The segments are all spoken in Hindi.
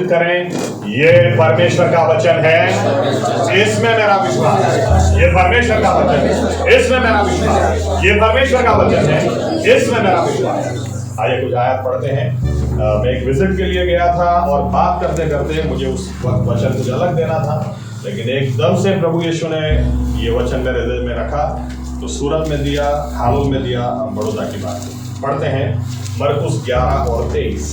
घोषित करें, ये परमेश्वर का वचन है, इसमें मेरा विश्वास है। ये परमेश्वर का वचन है, इसमें मेरा विश्वास है। ये परमेश्वर का वचन है, इसमें मेरा विश्वास है। आइए कुछ आयत पढ़ते हैं। मैं एक विजिट के लिए गया था और बात करते करते मुझे उस वक्त वचन कुछ अलग देना था, लेकिन एकदम से प्रभु यीशु ने ये वचन मेरे दिल में रखा, तो सूरत में दिया, हालुल में दिया। बड़ौदा की बात पढ़ते हैं, मरकुस 11 और 23।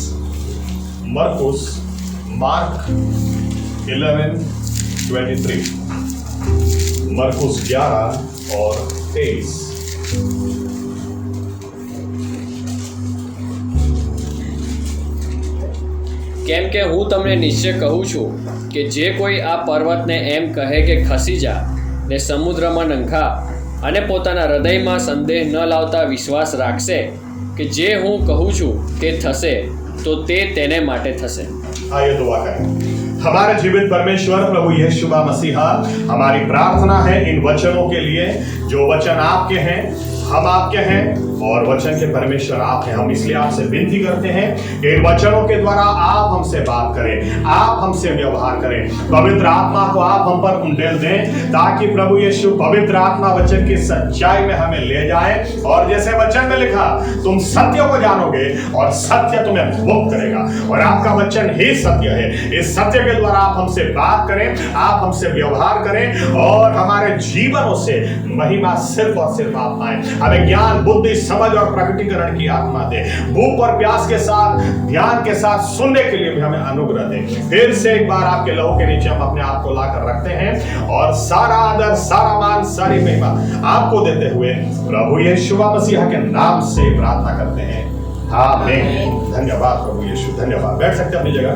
मार्क 11:23। मरकुस 11 और 23। કેમ કે હું તમને નિશ્ચય કહું છું કે જે કોઈ આ પર્વતને એમ કહે કે ખસી જા ને સમુદ્રમાં નંખા અને પોતાના હૃદયમાં સંદેહ ન લાવતા વિશ્વાસ રાખશે કે જે હું કહું છું તે થશે તો તે તેને માટે થશે। आइए दुआ करें। हमारे जीवित परमेश्वर प्रभु यीशु मसीहा, हमारी प्रार्थना है इन वचनों के लिए, जो वचन आपके हैं, हम आपके हैं और वचन के परमेश्वर आप हैं। हम इसलिए आपसे विनती करते हैं कि इन वचनों के द्वारा आप हमसे बात करें, आप हमसे व्यवहार करें। पवित्र आत्मा को आप हम पर उंडेल दें, ताकि प्रभु यीशु पवित्र आत्मा वचन की सच्चाई में हमें ले जाए। और जैसे वचन में लिखा, तुम सत्य को जानोगे और सत्य तुम्हें मुक्त करेगा, और आपका वचन ही सत्य है। इस सत्य के द्वारा आप हमसे बात करें, आप हमसे व्यवहार करें, और हमारे जीवनों से महिमा सिर्फ और सिर्फ आप पाएं। हमें ज्ञान, बुद्धि, समझ और प्रकटीकरण की आत्मा दे। भूख और प्यास के साथ, ध्यान के साथ सुनने के लिए भी हमें अनुग्रह दे। फिर से एक बार आपके लहू के नीचे हम अपने आप को लाकर रखते हैं, और सारा आदर, सारा मान, सारी महिमा आपको देते हुए प्रभु यीशु मसीह के नाम से प्रार्थना करते हैं। आमीन। धन्यवाद प्रभु यीशु, धन्यवाद। बैठ सकते हैं अपनी जगह।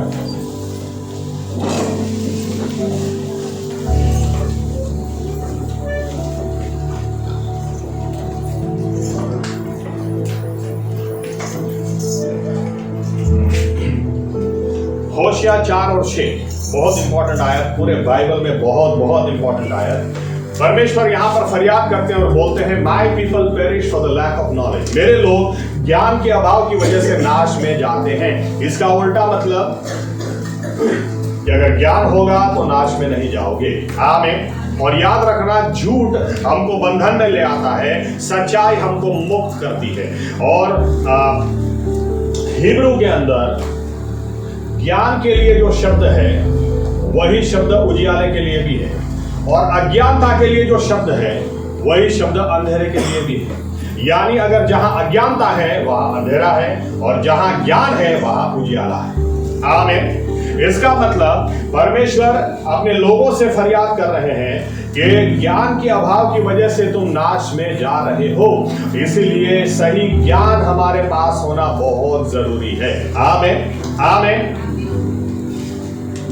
होशिया 4 और 6 बहुत इंपॉर्टेंट आयत, पूरे बाइबल में बहुत बहुत इंपॉर्टेंट आयत। परमेश्वर यहाँ पर फरियाद करते हैं और बोलते हैं, my people perish for the lack of knowledge. मेरे लोग ज्ञान के अभाव की वजह से नाश में जाते हैं। इसका उल्टा मतलब कि अगर ज्ञान होगा तो नाश में नहीं जाओगे। आमीन। और याद रखना, झूठ हमको बंधन में ले आता है, सच्चाई हमको मुक्त करती है। और हिब्रू के अंदर ज्ञान के लिए जो शब्द है वही शब्द उजियाले के लिए भी है, और अज्ञानता के लिए जो शब्द है वही शब्द अंधेरे के लिए भी है। यानी अगर जहां अज्ञानता है वहां अंधेरा है, और जहां ज्ञान है वहां उजियाला है। आमीन। इसका मतलब परमेश्वर अपने लोगों से फरियाद कर रहे हैं कि ज्ञान के अभाव की वजह से तुम नाश में जा रहे हो, इसीलिए सही ज्ञान हमारे पास होना बहुत जरूरी है। आमीन। आमीन।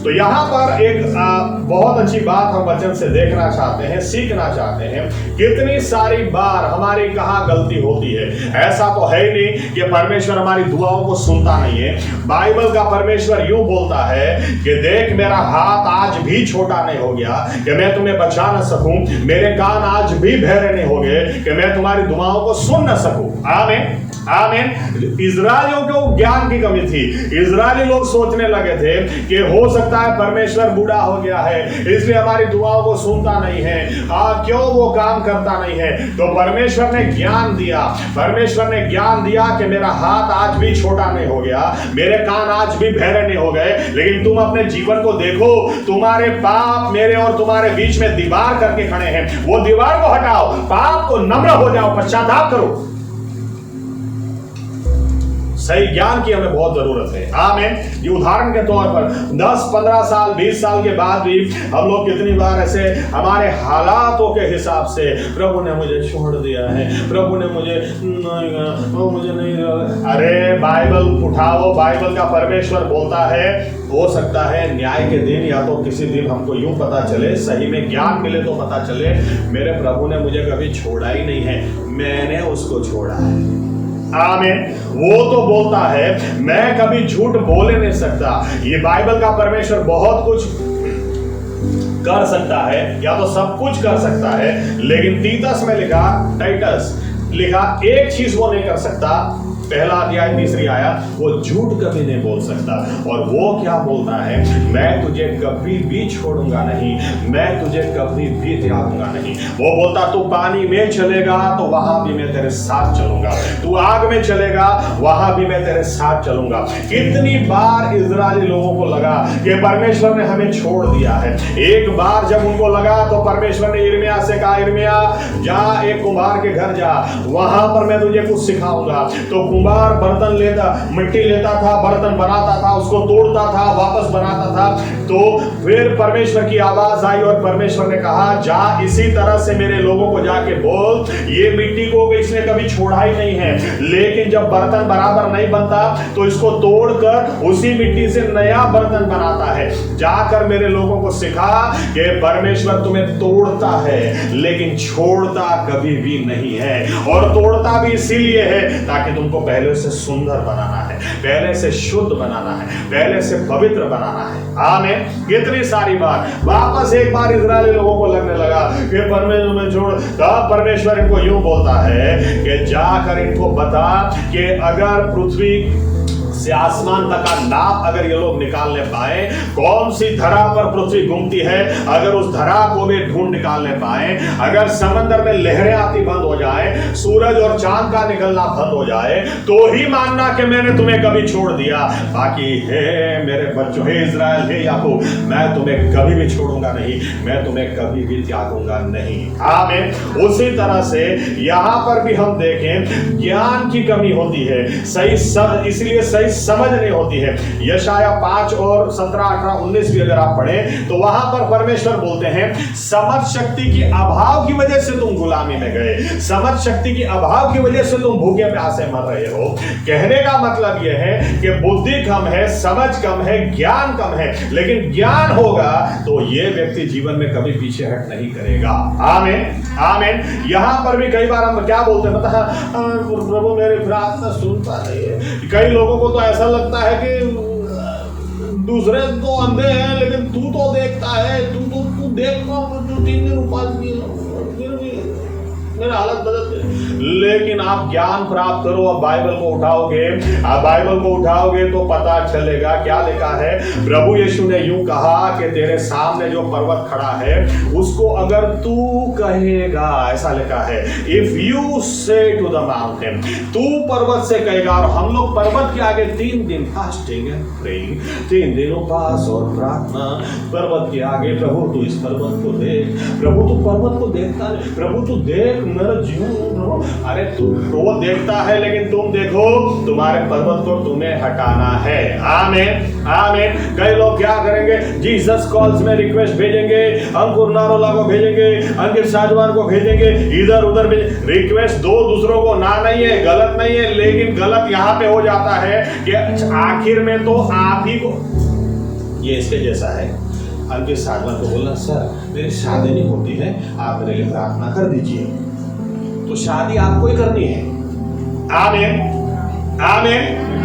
तो यहाँ पर एक बहुत अच्छी बात हम वचन से देखना चाहते हैं, सीखना चाहते हैं। कितनी सारी बार हमारी कहाँ गलती होती है। ऐसा तो है ही नहीं कि परमेश्वर हमारी दुआओं को सुनता नहीं है। बाइबल का परमेश्वर यूं बोलता है कि देख, मेरा हाथ आज भी छोटा नहीं हो गया कि मैं तुम्हें बचा न सकूं, मेरे कान आज भी बहरे नहीं हो गए कि मैं तुम्हारी दुआओं को सुन न सकूं। आमीन। आमीन। इजरायलियों को ज्ञान की कमी थी। इजरायली लोग सोचने लगे थे कि हो सकता है परमेश्वर बूढ़ा हो गया है, इसलिए हमारी दुआओं को सुनता नहीं है, क्यों वो काम करता नहीं है। तो परमेश्वर ने ज्ञान दिया। परमेश्वर ने ज्ञान दिया कि मेरा हाथ आज भी छोटा नहीं हो गया, मेरे कान आज भी बहरे नहीं हो गए, लेकिन तुम अपने जीवन को देखो, तुम्हारे पाप मेरे और तुम्हारे बीच में दीवार करके खड़े हैं। वो दीवार को हटाओ, पाप को नम्र हो जाओ, पश्चाताप करो। सही ज्ञान की हमें बहुत जरूरत है। आमीन। ये उदाहरण के तौर पर 10, 15 साल, 20 साल के बाद भी हम लोग कितनी बार ऐसे हमारे हालातों के हिसाब से, प्रभु ने मुझे छोड़ दिया है, प्रभु ने मुझे नहीं। अरे बाइबल उठाओ, बाइबल का परमेश्वर बोलता है, हो सकता है न्याय के दिन या तो किसी दिन हमको यूं पता चले, सही में ज्ञान मिले तो पता चले, मेरे प्रभु ने मुझे कभी छोड़ा ही नहीं है, मैंने उसको छोड़ा है। आमीन। वो तो बोलता है मैं कभी झूठ बोले नहीं सकता। ये बाइबल का परमेश्वर बहुत कुछ कर सकता है, या तो सब कुछ कर सकता है, लेकिन तीतस में लिखा, टाइटस लिखा, एक चीज वो नहीं कर सकता, पहला अध्याय 3री आयत, वो झूठ कभी नहीं बोल सकता। और वो क्या बोलता है, मैं तुझे कभी भी छोड़ूंगा नहीं, मैं तुझे कभी भी त्यागूंगा नहीं। वो बोलता तू पानी में चलेगा तो वहां भी मैं तेरे साथ चलूंगा, तू आग में चलेगा वहां भी मैं तेरे साथ चलूंगा। कितनी बार इजरायली लोगों को लगा कि परमेश्वर ने हमें छोड़ दिया है। एक बार जब उनको लगा तो परमेश्वर ने यिर्मयाह से कहा, यिर्मयाह जा एक कुम्हार के घर जा, वहां पर मैं तुझे कुछ सिखाऊंगा। तो कुम्हार बर्तन लेता, मिट्टी लेता था, बर्तन बनाता था, उसको तोड़ता था, वापस बनाता था। तो फिर परमेश्वर की आवाज आई और परमेश्वर ने कहा, जा इसी तरह से मेरे लोगों को जाके बोल, ये मिट्टी को इसने कभी छोड़ा ही नहीं है, लेकिन जब बर्तन बराबर नहीं बनता तो इसको तोड़कर उसी मिट्टी से नया बर्तन बनाता है। जाकर मेरे लोगों को सिखा कि परमेश्वर तुम्हें तोड़ता है लेकिन छोड़ता कभी भी नहीं है। और तोड़ता भी इसीलिए है ताकि तुमको पहले से सुंदर बनाना है, पहले से शुद्ध बनाना है, पहले से पवित्र बनाना है। आमीन। कितनी सारी बार वापस एक बार इजरायली लोगों को लगने लगा कि परमेश्वर में छोड़, तब परमेश्वर इनको यूं बोलता है कि जाकर इनको बता कि अगर पृथ्वी से आसमान तक का नाप अगर ये लोग निकालने पाए, कौन सी धरा पर पृथ्वी घूमती है, अगर उस धरा को भी ढूंढ निकालने पाए, अगर समंदर में लहरें आती बंद हो जाए, सूरज और चांद का निकलना बंद हो जाए, तो ही मानना कि मैंने तुम्हें कभी छोड़ दिया। बाकी हे मेरे बच्चों, हे इजराइल, हे याकूब, मैं तुम्हें कभी भी छोड़ूंगा नहीं, मैं तुम्हें कभी भी त्यागूंगा नहीं। आमीन। उसी तरह से यहां पर भी हम देखें, ज्ञान की कमी होती है, इसलिए सही समझ नहीं होती है। यशाया 5 और 17, 18, 19 भी अगर आप पढ़ें तो वहां पर परमेश्वर बोलते हैं, समझ शक्ति की अभाव की वजह से तुम गुलामी में गए, समझ शक्ति की अभाव की वजह से तुम भूखे प्यासे मर रहे हो। कहने का मतलब यह है कि बुद्धि कम है, समझ कम है, ज्ञान कम है, लेकिन ज्ञान होगा तो यह व्यक्ति जीवन में कभी पीछे हट नहीं करेगा। आमीन। आमीन। यहां पर भी कई बार हम क्या बोलते हैं, प्रभु मेरी प्रार्थना सुनता नहीं है। कई लोगों को तो ऐसा लगता है कि दूसरे तो अंधे हैं लेकिन तू तो देखता है, तू देखता, 3 दिन उपास भी फिर भी मेरा हालत बदलते। लेकिन आप ज्ञान प्राप्त करो, अब बाइबल को उठाओगे, आप बाइबल को उठाओगे तो पता चलेगा क्या लिखा है। प्रभु यीशु ने यूं कहा कि तेरे सामने जो पर्वत खड़ा है उसको अगर तू कहेगा, ऐसा लिखा है, इफ यू से टू द माउंटेन, तू पर्वत से कहेगा। और हम लोग पर्वत के आगे 3 दिन फास्टिंग एंड प्रेइंग, 3 दिन उपवास और प्रार्थना, पर्वत के आगे, प्रभु तू इस पर्वत को देख, प्रभु तू पर्वत को देखता है, प्रभु तू देख मेरा जीवन। अरे तू वो देखता है लेकिन तुम देखो, तुम्हारे पर्वत को तुम्हें हटाना है। आमीन। आमीन। कई लोग क्या करेंगे, जीसस कॉल्स में रिक्वेस्ट भेजेंगे, अंकुर नारोला को भेजेंगे, अंकित साजवान को भेजेंगे, इधर उधर भेजेंगे। रिक्वेस्ट दो दूसरों को ना नहीं है, गलत नहीं है, लेकिन गलत यहां पे हो जाता है कि आखिर में तो आप ही को, ये इसके जैसा है। अंकित साजवान को बोलना, सर मेरी शादी नहीं होती है, आप मेरे लिए प्रार्थना कर दीजिए। तो शादी आपको ही करनी है। आमीन। आमीन।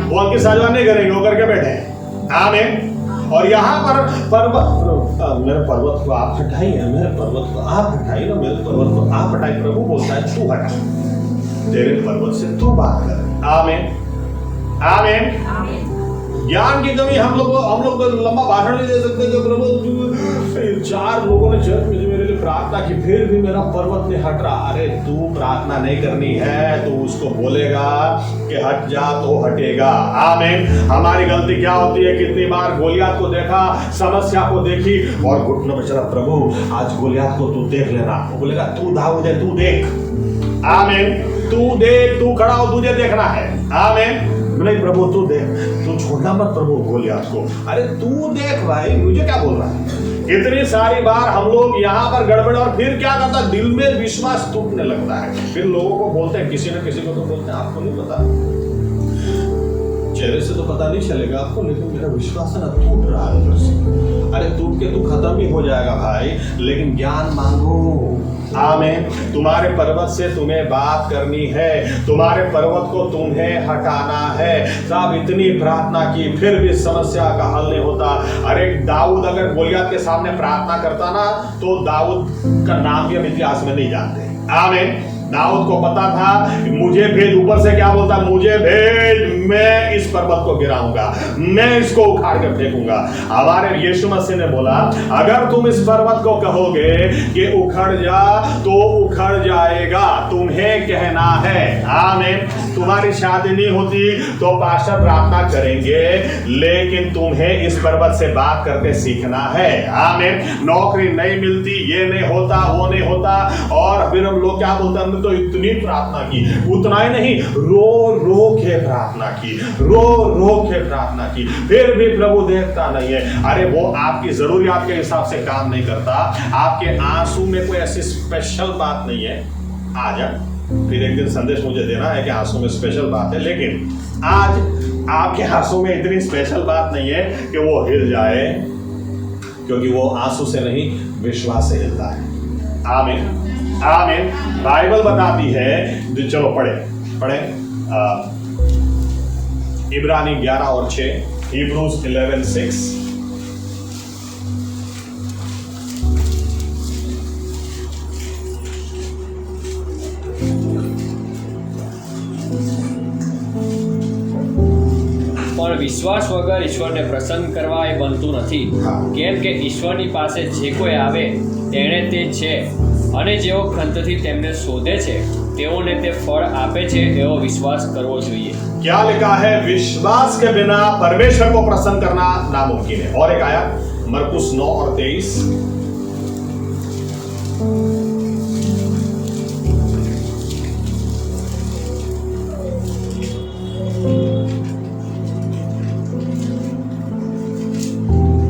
वो अंकित साजवान नहीं करेंगे, वो करके बैठे हैं। आमीन। और यहाँ पर मेरे पर्वत को आप हटाइए, मेरे पर्वत को आप हटाइए ना, मेरे पर्वत को आप हटाइए। प्रभु बोलता है तू हटा, तेरे पर्वत से तू बात कर। आमीन। आमीन। ज्ञान की कमी, हम लोग तो लंबा भाषण नहीं दे सकते कि प्रभु 4 लोगों ने चर्च में मेरे लिए प्रार्थना की, फिर भी मेरा पर्वत नहीं हट रहा। अरे तू प्रार्थना नहीं करनी है, तू उसको बोलेगा कि हट जा तो हटेगा। आमीन। हमारी गलती क्या होती है, कितनी बार गोलियात को देखा, समस्या को देखी और घुटनों में चला, प्रभु आज गोलियात को तू देख लेना। वो बोलेगा तू दाऊद है, तू देख। आमीन। तू देख, तू खड़ा हो, तुझे देखना है। आमीन। नहीं प्रभु तू देख, तू छोड़ना मत प्रभु गोलियात को। अरे तू देख भाई, मुझे क्या बोल रहा है। इतनी सारी बार हम लोग यहाँ पर गड़बड़, और फिर क्या करता है, दिल में विश्वास टूटने लगता है। फिर लोगों को बोलते हैं, किसी न किसी को तो बोलते हैं, आपको नहीं पता, चेहरे से तो पता नहीं चलेगा आपको, लेकिन मेरा विश्वास है ना टूट रहा है अंदर से। अरे टूट के तू खत्म ही हो जाएगा भाई, लेकिन ज्ञान मांगो। आमीन। तुम्हारे पर्वत से तुम्हें बात करनी है, तुम्हारे पर्वत को तुम्हें हटाना है। साहब इतनी प्रार्थना की फिर भी समस्या का हल नहीं होता। अरे दाऊद अगर गोलियत के सामने प्रार्थना करता ना, तो दाऊद का नाम भी हम इतिहास में नहीं जानते। आमीन। दाऊद को पता था मुझे भेज, ऊपर से क्या बोलता, मुझे भेज, मैं इस पर्वत को गिराऊंगा, मैं इसको उखाड़ कर फेंकूंगा। हमारे यीशु मसीह ने बोला अगर तुम इस पर्वत को कहोगे कि उखड़ जा तो उखड़ जाएगा, तुम्हें कहना है। आमीन। तुम्हारी शादी नहीं होती तो पास्टर प्रार्थना करेंगे, लेकिन तुम्हें इस पर्वत से बात करके सीखना है। आमीन। नौकरी नहीं मिलती, ये नहीं होता, वो नहीं होता, और फिर हम लोग क्या बोलते हैं, हमने तो इतनी प्रार्थना की, उतना ही नहीं, रो रो के प्रार्थना की, रो रो के प्रार्थना की, फिर भी प्रभु देखता नहीं है। अरे वो आपकी जरूरियात के हिसाब से काम नहीं करता। आपके आंसू में कोई ऐसी स्पेशल बात नहीं है। आ जा, फिर एक दिन संदेश मुझे देना है कि आंसू में स्पेशल बात है, लेकिन आज आपके आंसू में इतनी स्पेशल बात नहीं है कि वो हिल जाए, क्योंकि वो आंसू से नहीं, विश्वास से हिलता है। आमीन। आमीन। बाइबल बताती है, चलो पढ़े इब्रानी 11 और 6, Hebrews 11:6। પણ વિશ્વાસ વગર ઈશ્વરને પ્રસન્ન કરવા એ બનતું નથી, કેમ કે ઈશ્વરની પાસે જે કોઈ આવે તેણે તે છે અને જેઓ ખંતથી તેમને શોધે છે તેઓને તે ફળ આપે છે એવો વિશ્વાસ કરવો જોઈએ। क्या लिखा है? विश्वास के बिना परमेश्वर को प्रसन्न करना नामुमकिन है। और एक आया मरकुस 9 और 23।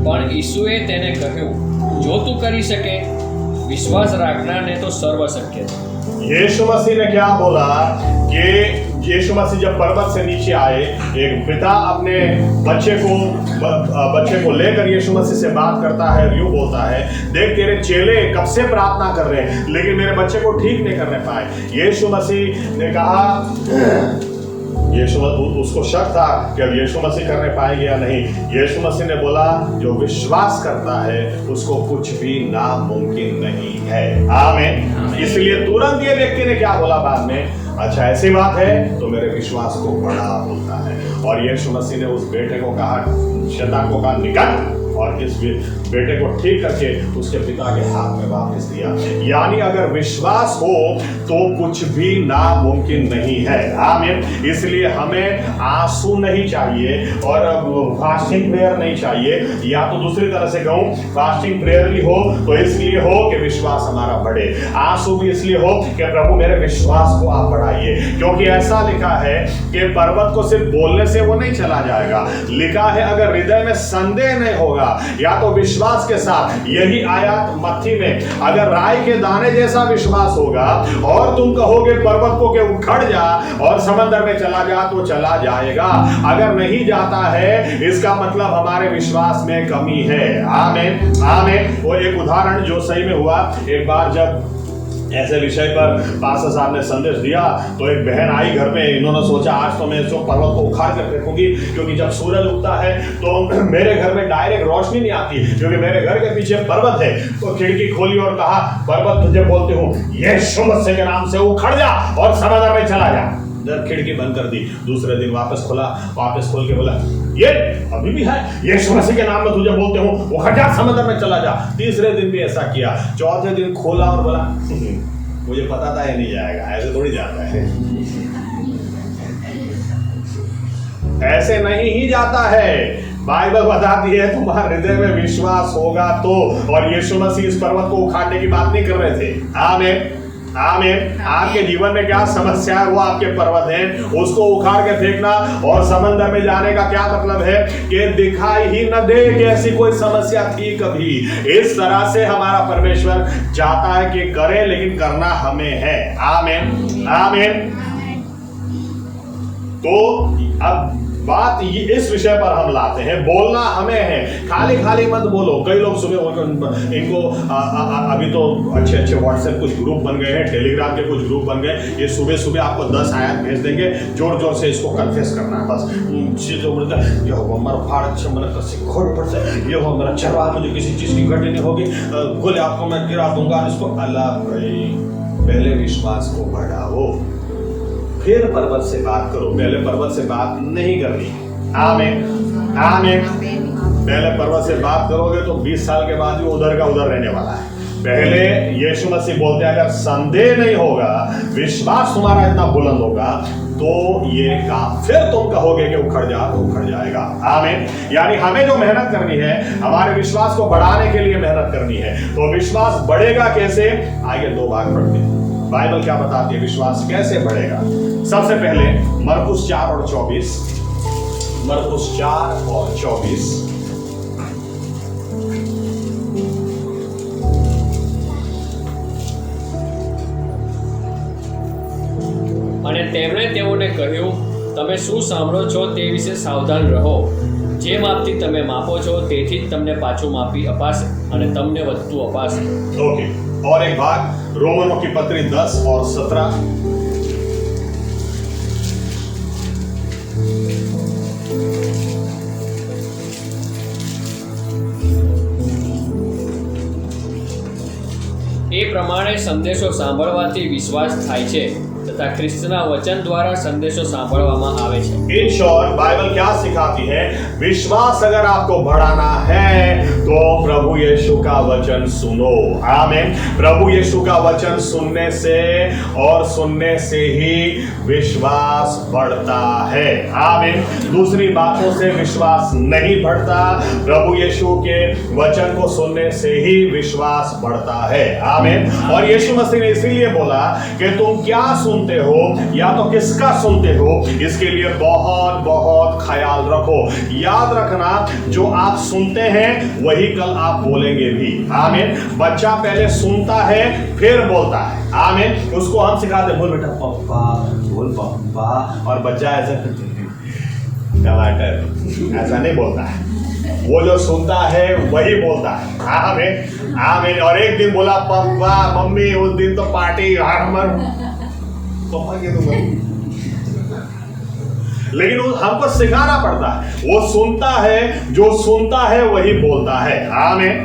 પણ ઈસુએ તેને કહ્યું, જો તું કરી શકે, વિશ્વાસ રાખનારને તો સર્વ શક્ય છે। यीशु मसीह ने क्या बोला कि यीशु मसीह जब पर्वत से नीचे आए, एक पिता अपने बच्चे को लेकर यीशु मसीह से बात करता है, यूं बोलता है, देख तेरे चेले कब से प्रार्थना कर रहे हैं लेकिन मेरे बच्चे को ठीक नहीं करने पाए। यीशु मसीह ने कहा, उसको शक था कि अब यीशु मसीह करने पाएंगे या नहीं। यीशु मसीह ने बोला जो विश्वास करता है उसको कुछ भी नामुमकिन नहीं है। आमीन। इसलिए तुरंत ये व्यक्ति ने क्या बोला बाद में, अच्छा ऐसी बात है तो मेरे विश्वास को बढ़ा बोलता है। और यीशु मसीह ने उस बेटे को कहा, शैतान को कहा निकल, और इस बेटे को ठीक करके उसके पिता के हाथ में वापस दिया। यानी अगर विश्वास हो तो कुछ भी नामुमकिन नहीं है। आमीन। इसलिए हमें आंसू नहीं चाहिए और फास्टिंग प्रेयर नहीं चाहिए, या तो दूसरी तरह से कहूं, फास्टिंग प्रेयर भी हो तो इसलिए हो कि विश्वास हमारा बढ़े, आंसू भी इसलिए हो कि प्रभु मेरे विश्वास को आप बढ़ाइए। क्योंकि ऐसा लिखा है कि पर्वत को सिर्फ बोलने से वो नहीं चला जाएगा, लिखा है अगर हृदय में संदेह नहीं होगा या तो विश्वास के साथ, यही आयत मत्ती में, अगर राई के दाने जैसा विश्वास होगा और तुम कहोगे पर्वत को के उखड़ जा और समंदर में चला जा तो चला जाएगा। अगर नहीं जाता है इसका मतलब हमारे विश्वास में कमी है। आमीन। आमीन। वो एक उदाहरण जो सही में हुआ, एक बार जब ऐसे विषय पर पास्टर साहब ने संदेश दिया तो एक बहन आई घर में, इन्होंने सोचा आज तो मैं इसको पर्वत को उखाड़ कर फेंकूंगी, क्योंकि जब सूरज उगता है तो मेरे घर में डायरेक्ट रोशनी नहीं आती, क्योंकि मेरे घर के पीछे पर्वत है। तो खिड़की खोली और कहा, पर्वत तुझे बोलती हूँ यीशु मसीह के नाम से उखड़ जा और समंदर में चला जा। खिड़की बंद कर दी। दूसरे दिन वापस खोला, वापस खोल के बोला ये अभी भी है, यीशु मसीह के नाम में तुझे बोलते हूँ उखड़ जा, समंदर में चला जा। तीसरे दिन भी ऐसा किया। चौथे दिन खोला और बोला मुझे पता था ये नहीं जाएगा, ऐसे थोड़ी जाता है, ऐसे नहीं ही जाता है। बाइबल बताती है तुम्हारे हृदय में विश्वास होगा तो। और यीशु मसीह इस पर्वत को उखाड़ने की बात नहीं कर रहे थे। आमीन। आमीन। आपके जीवन में क्या समस्या है वो आपके पर्वत है, उसको उखाड़ के फेंकना और समंदर में जाने का क्या मतलब है कि दिखाई ही न दे कि ऐसी कोई समस्या थी कभी। इस तरह से हमारा परमेश्वर चाहता है कि करे, लेकिन करना हमें है। आमीन। आमीन। तो अब बात इस विषय पर हम लाते हैं, बोलना हमें है, खाली खाली मत बोलो। कई लोग सुबह इनको अभी तो अच्छे अच्छे व्हाट्सएप कुछ ग्रुप बन गए हैं, टेलीग्राम के कुछ ग्रुप बन गए, ये सुबह सुबह आपको 10 आयत भेज देंगे, जोर जोर से इसको कन्फेस करना है बस। जो बोलता है ये होगा हमारा फाड़ खोल पर से, ये हो मेरा चरवा, मुझे किसी चीज़ की घटनी होगी, गोले आपको मैं गिरा दूंगा इसको। अल्लाह भाई पहले विश्वास को बढ़ाओ, फिर पर्वत से बात करो। पहले पर्वत से बात नहीं करनी। आमीन आमीन। पहले पर्वत से बात करोगे तो 20 साल के बाद भी उधर का उधर रहने वाला है। पहले यीशु मसीह बोलते हैं अगर संदेह नहीं होगा, विश्वास तुम्हारा इतना बुलंद होगा तो ये काम, फिर तुम कहोगे कि उखड़ जा तो उखड़ जाएगा। आमीन। यानी हमें जो मेहनत करनी है, हमारे विश्वास को बढ़ाने के लिए मेहनत करनी है। तो विश्वास बढ़ेगा कैसे? आइए 2 भाग पढ़ते हैं। बाइबल क्या बताती है विश्वास कैसे बढ़ेगा? सबसे पहले मरकुस 4 और 24। मरकुस 4 और 24। અને તેમણે તેઓને કહ્યું, તમે શું સાંભળો છો તે વિશે સાવધાન રહો. જે માપથી તમે માપો છો તેથી જ તમને પાછું માપી અપાશે અને તમને વધતું અપાશે. ओके, और एक भाग रोमनों की पत्री 10 और 17। એ પ્રમાણે સંદેશો સાંભળવાથી વિશ્વાસ થાય છે તથા ખ્રિસ્તના વચન દ્વારા સંદેશો સાંભળવામાં આવે છે. इन शॉर्ट बाइबल क्या सिखाती है? विश्वास अगर आपको बढ़ाना है तो प्रभु यीशु का वचन सुनो। आमीन। प्रभु यीशु का वचन सुनने से और सुनने से ही विश्वास बढ़ता है। आमीन। दूसरी बातों से विश्वास नहीं बढ़ता, प्रभु यीशु के वचन को सुनने से ही विश्वास बढ़ता है। आमीन। और यीशु मसीह ने इसीलिए बोला कि तुम क्या सुनते हो या तो किसका सुनते हो, इसके लिए बहुत बहुत ख्याल रखो। याद रखना जो आप सुनते हैं वही कल आप बोलेंगे भी। आमीन। बच्चा पहले सुनता है फिर बोलता है। आमीन। उसको हम सिखाते बोल बेटा पप्पा, बोल पप्पा, और बच्चा ऐसा टमाटर ऐसा नहीं बोलता है। वो जो सुनता है वही बोलता है। आमीन आमीन। और एक दिन बोला पप्पा मम्मी, उस दिन तो पार्टी पापा के तो लेकिन हमको सिखाना पड़ता है। वो सुनता है, जो सुनता है वही बोलता है। आमीन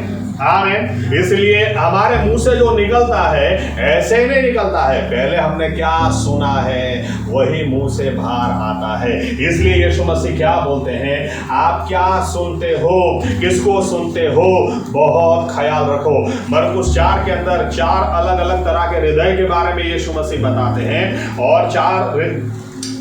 आमीन। इसलिए हमारे मुंह से जो निकलता है ऐसे ही नहीं निकलता है, पहले हमने क्या सुना है वही मुंह से बाहर आता है। इसलिए यीशु मसीह क्या बोलते हैं? आप क्या सुनते हो, किसको सुनते हो, बहुत ख्याल रखो। मरकुस 4 के अंदर 4 अलग अलग तरह के हृदय के बारे में यीशु मसीह बताते हैं, और 4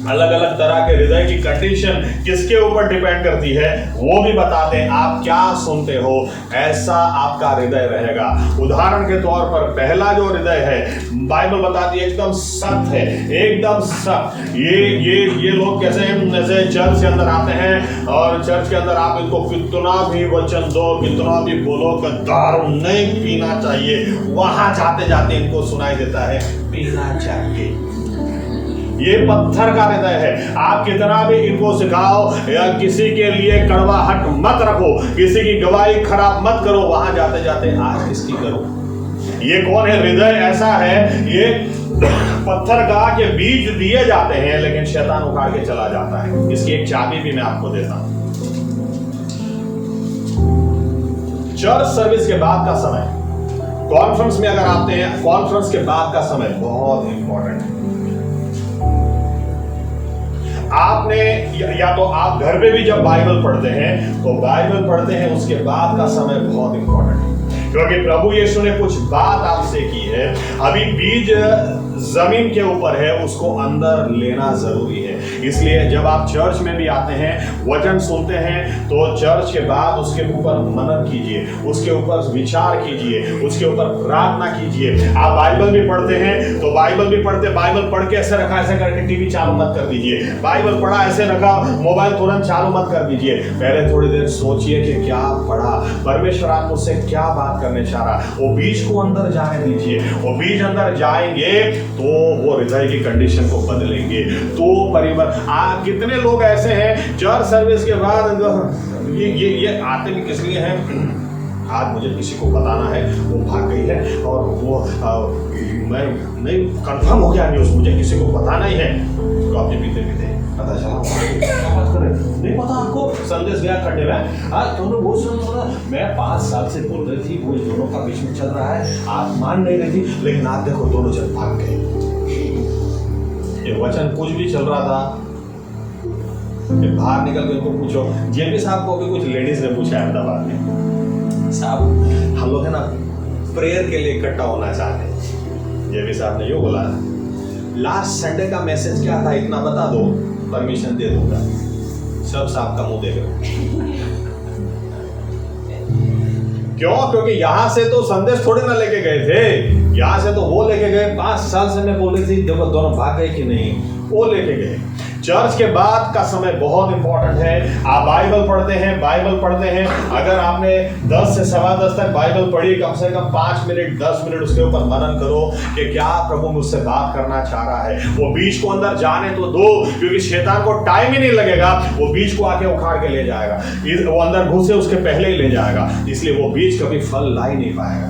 अलग अलग तरह के हृदय की कंडीशन किसके ऊपर डिपेंड करती है वो भी बताते हैं। आप क्या सुनते हो ऐसा आपका हृदय रहेगा। उदाहरण के तौर पर पहला जो हृदय है बाइबल बताती है एकदम सख्त है, एकदम सख्त। ये लोग कैसे हैं? जैसे चर्च के अंदर आते हैं और चर्च के अंदर आप इनको कितना भी वचन दो, कितना भी बोलो कि दारू नहीं पीना चाहिए, वहां जाते जाते इनको सुनाई देता है पीना चाहिए। ये पत्थर का हृदय है। आप कितना भी इनको सिखाओ या किसी के लिए कड़वाहट मत रखो, किसी की गवाही खराब मत करो, वहां जाते जाते आज किसकी करो। ये कौन है? हृदय ऐसा है, ये पत्थर का के बीज दिए जाते हैं लेकिन शैतान उखाड़ के चला जाता है। इसकी एक चाबी भी मैं आपको देता हूं। चर्च सर्विस के बाद का समय, कॉन्फ्रेंस में अगर आते हैं, कॉन्फ्रेंस के बाद का समय बहुत इंपॉर्टेंट है। आपने या तो आप घर में भी जब बाइबल पढ़ते हैं तो बाइबल पढ़ते हैं, उसके बाद का समय बहुत इंपॉर्टेंट है, क्योंकि प्रभु यीशु ने कुछ बात आपसे की है। अभी बीज जमीन के ऊपर है, उसको अंदर लेना जरूरी है। इसलिए जब आप चर्च में भी आते हैं, वचन सुनते हैं, तो चर्च के बाद उसके ऊपर मनन कीजिए, उसके ऊपर विचार कीजिए, उसके ऊपर प्रार्थना कीजिए। आप बाइबल भी पढ़ते हैं तो बाइबल भी पढ़ते, बाइबल पढ़ के ऐसे रखा, ऐसे करके टीवी चालू मत कर दीजिए। बाइबल पढ़ा ऐसे रखा, मोबाइल तुरंत चालू मत कर दीजिए। पहले थोड़ी देर सोचिए कि क्या पढ़ा, परमेश्वर आप मुझसे क्या बात करने चाह रहा। वो बीज को अंदर जाने दीजिए। वो बीज अंदर जाएंगे तो वो हृदय की कंडीशन को बदलेंगे, तो परिवर्तन। कितने लोग ऐसे हैं चर्च सर्विस के बाद ये आते भी किस लिए हैं? आज मुझे किसी को बताना है, वो भाग गई है और वो मैं नहीं कंफर्म हो गया न्यूज़, मुझे किसी को बताना ही है। कॉफी पीते पीते पता चला क्या बात कर रहे थे? नहीं पता आपको संदेश गया खड्डे में। आज तुमने वो सुना, मैं 5 साल से बोल रही थी, वो दोनों का बीच में चल रहा है, आप मान नहीं रही थी, लेकिन आप देखो दोनों जन भाग गए। ये वचन कुछ भी चल रहा था, फिर बाहर निकल के उनको पूछो। जेपी साहब को भी कुछ लेडीज ने पूछा अहमदाबाद में, साहब हम लोग है ना प्रेयर के लिए इकट्ठा होना चाहते हैं। जेपी साहब ने यूँ बोला, लास्ट संडे का मैसेज क्या था इतना बता दो, परमिशन दे दूंगा। सब साहब का मुंह देगा। क्यों? क्योंकि यहां से तो संदेश थोड़े ना लेके गए थे, यहां से तो वो लेके गए। 5 साल से मैं बोल रही थी देखो दोनों भाग गए कि नहीं, वो लेके गए। चर्च के बाद का समय बहुत इंपॉर्टेंट है। आप बाइबल पढ़ते हैं, बाइबल पढ़ते हैं। अगर आपने 10 से 10:15 तक बाइबल पढ़ी, कम से कम 5 मिनट 10 मिनट उसके ऊपर मनन करो कि क्या प्रभु मुझसे बात करना चाह रहा है। वो बीज को अंदर जाने तो दो, क्योंकि शैतान को टाइम ही नहीं लगेगा, वो बीज को आके उखाड़ के ले जाएगा। वो अंदर घुसे उसके पहले ही ले जाएगा, इसलिए वो बीज कभी फल ला ही नहीं पाएगा।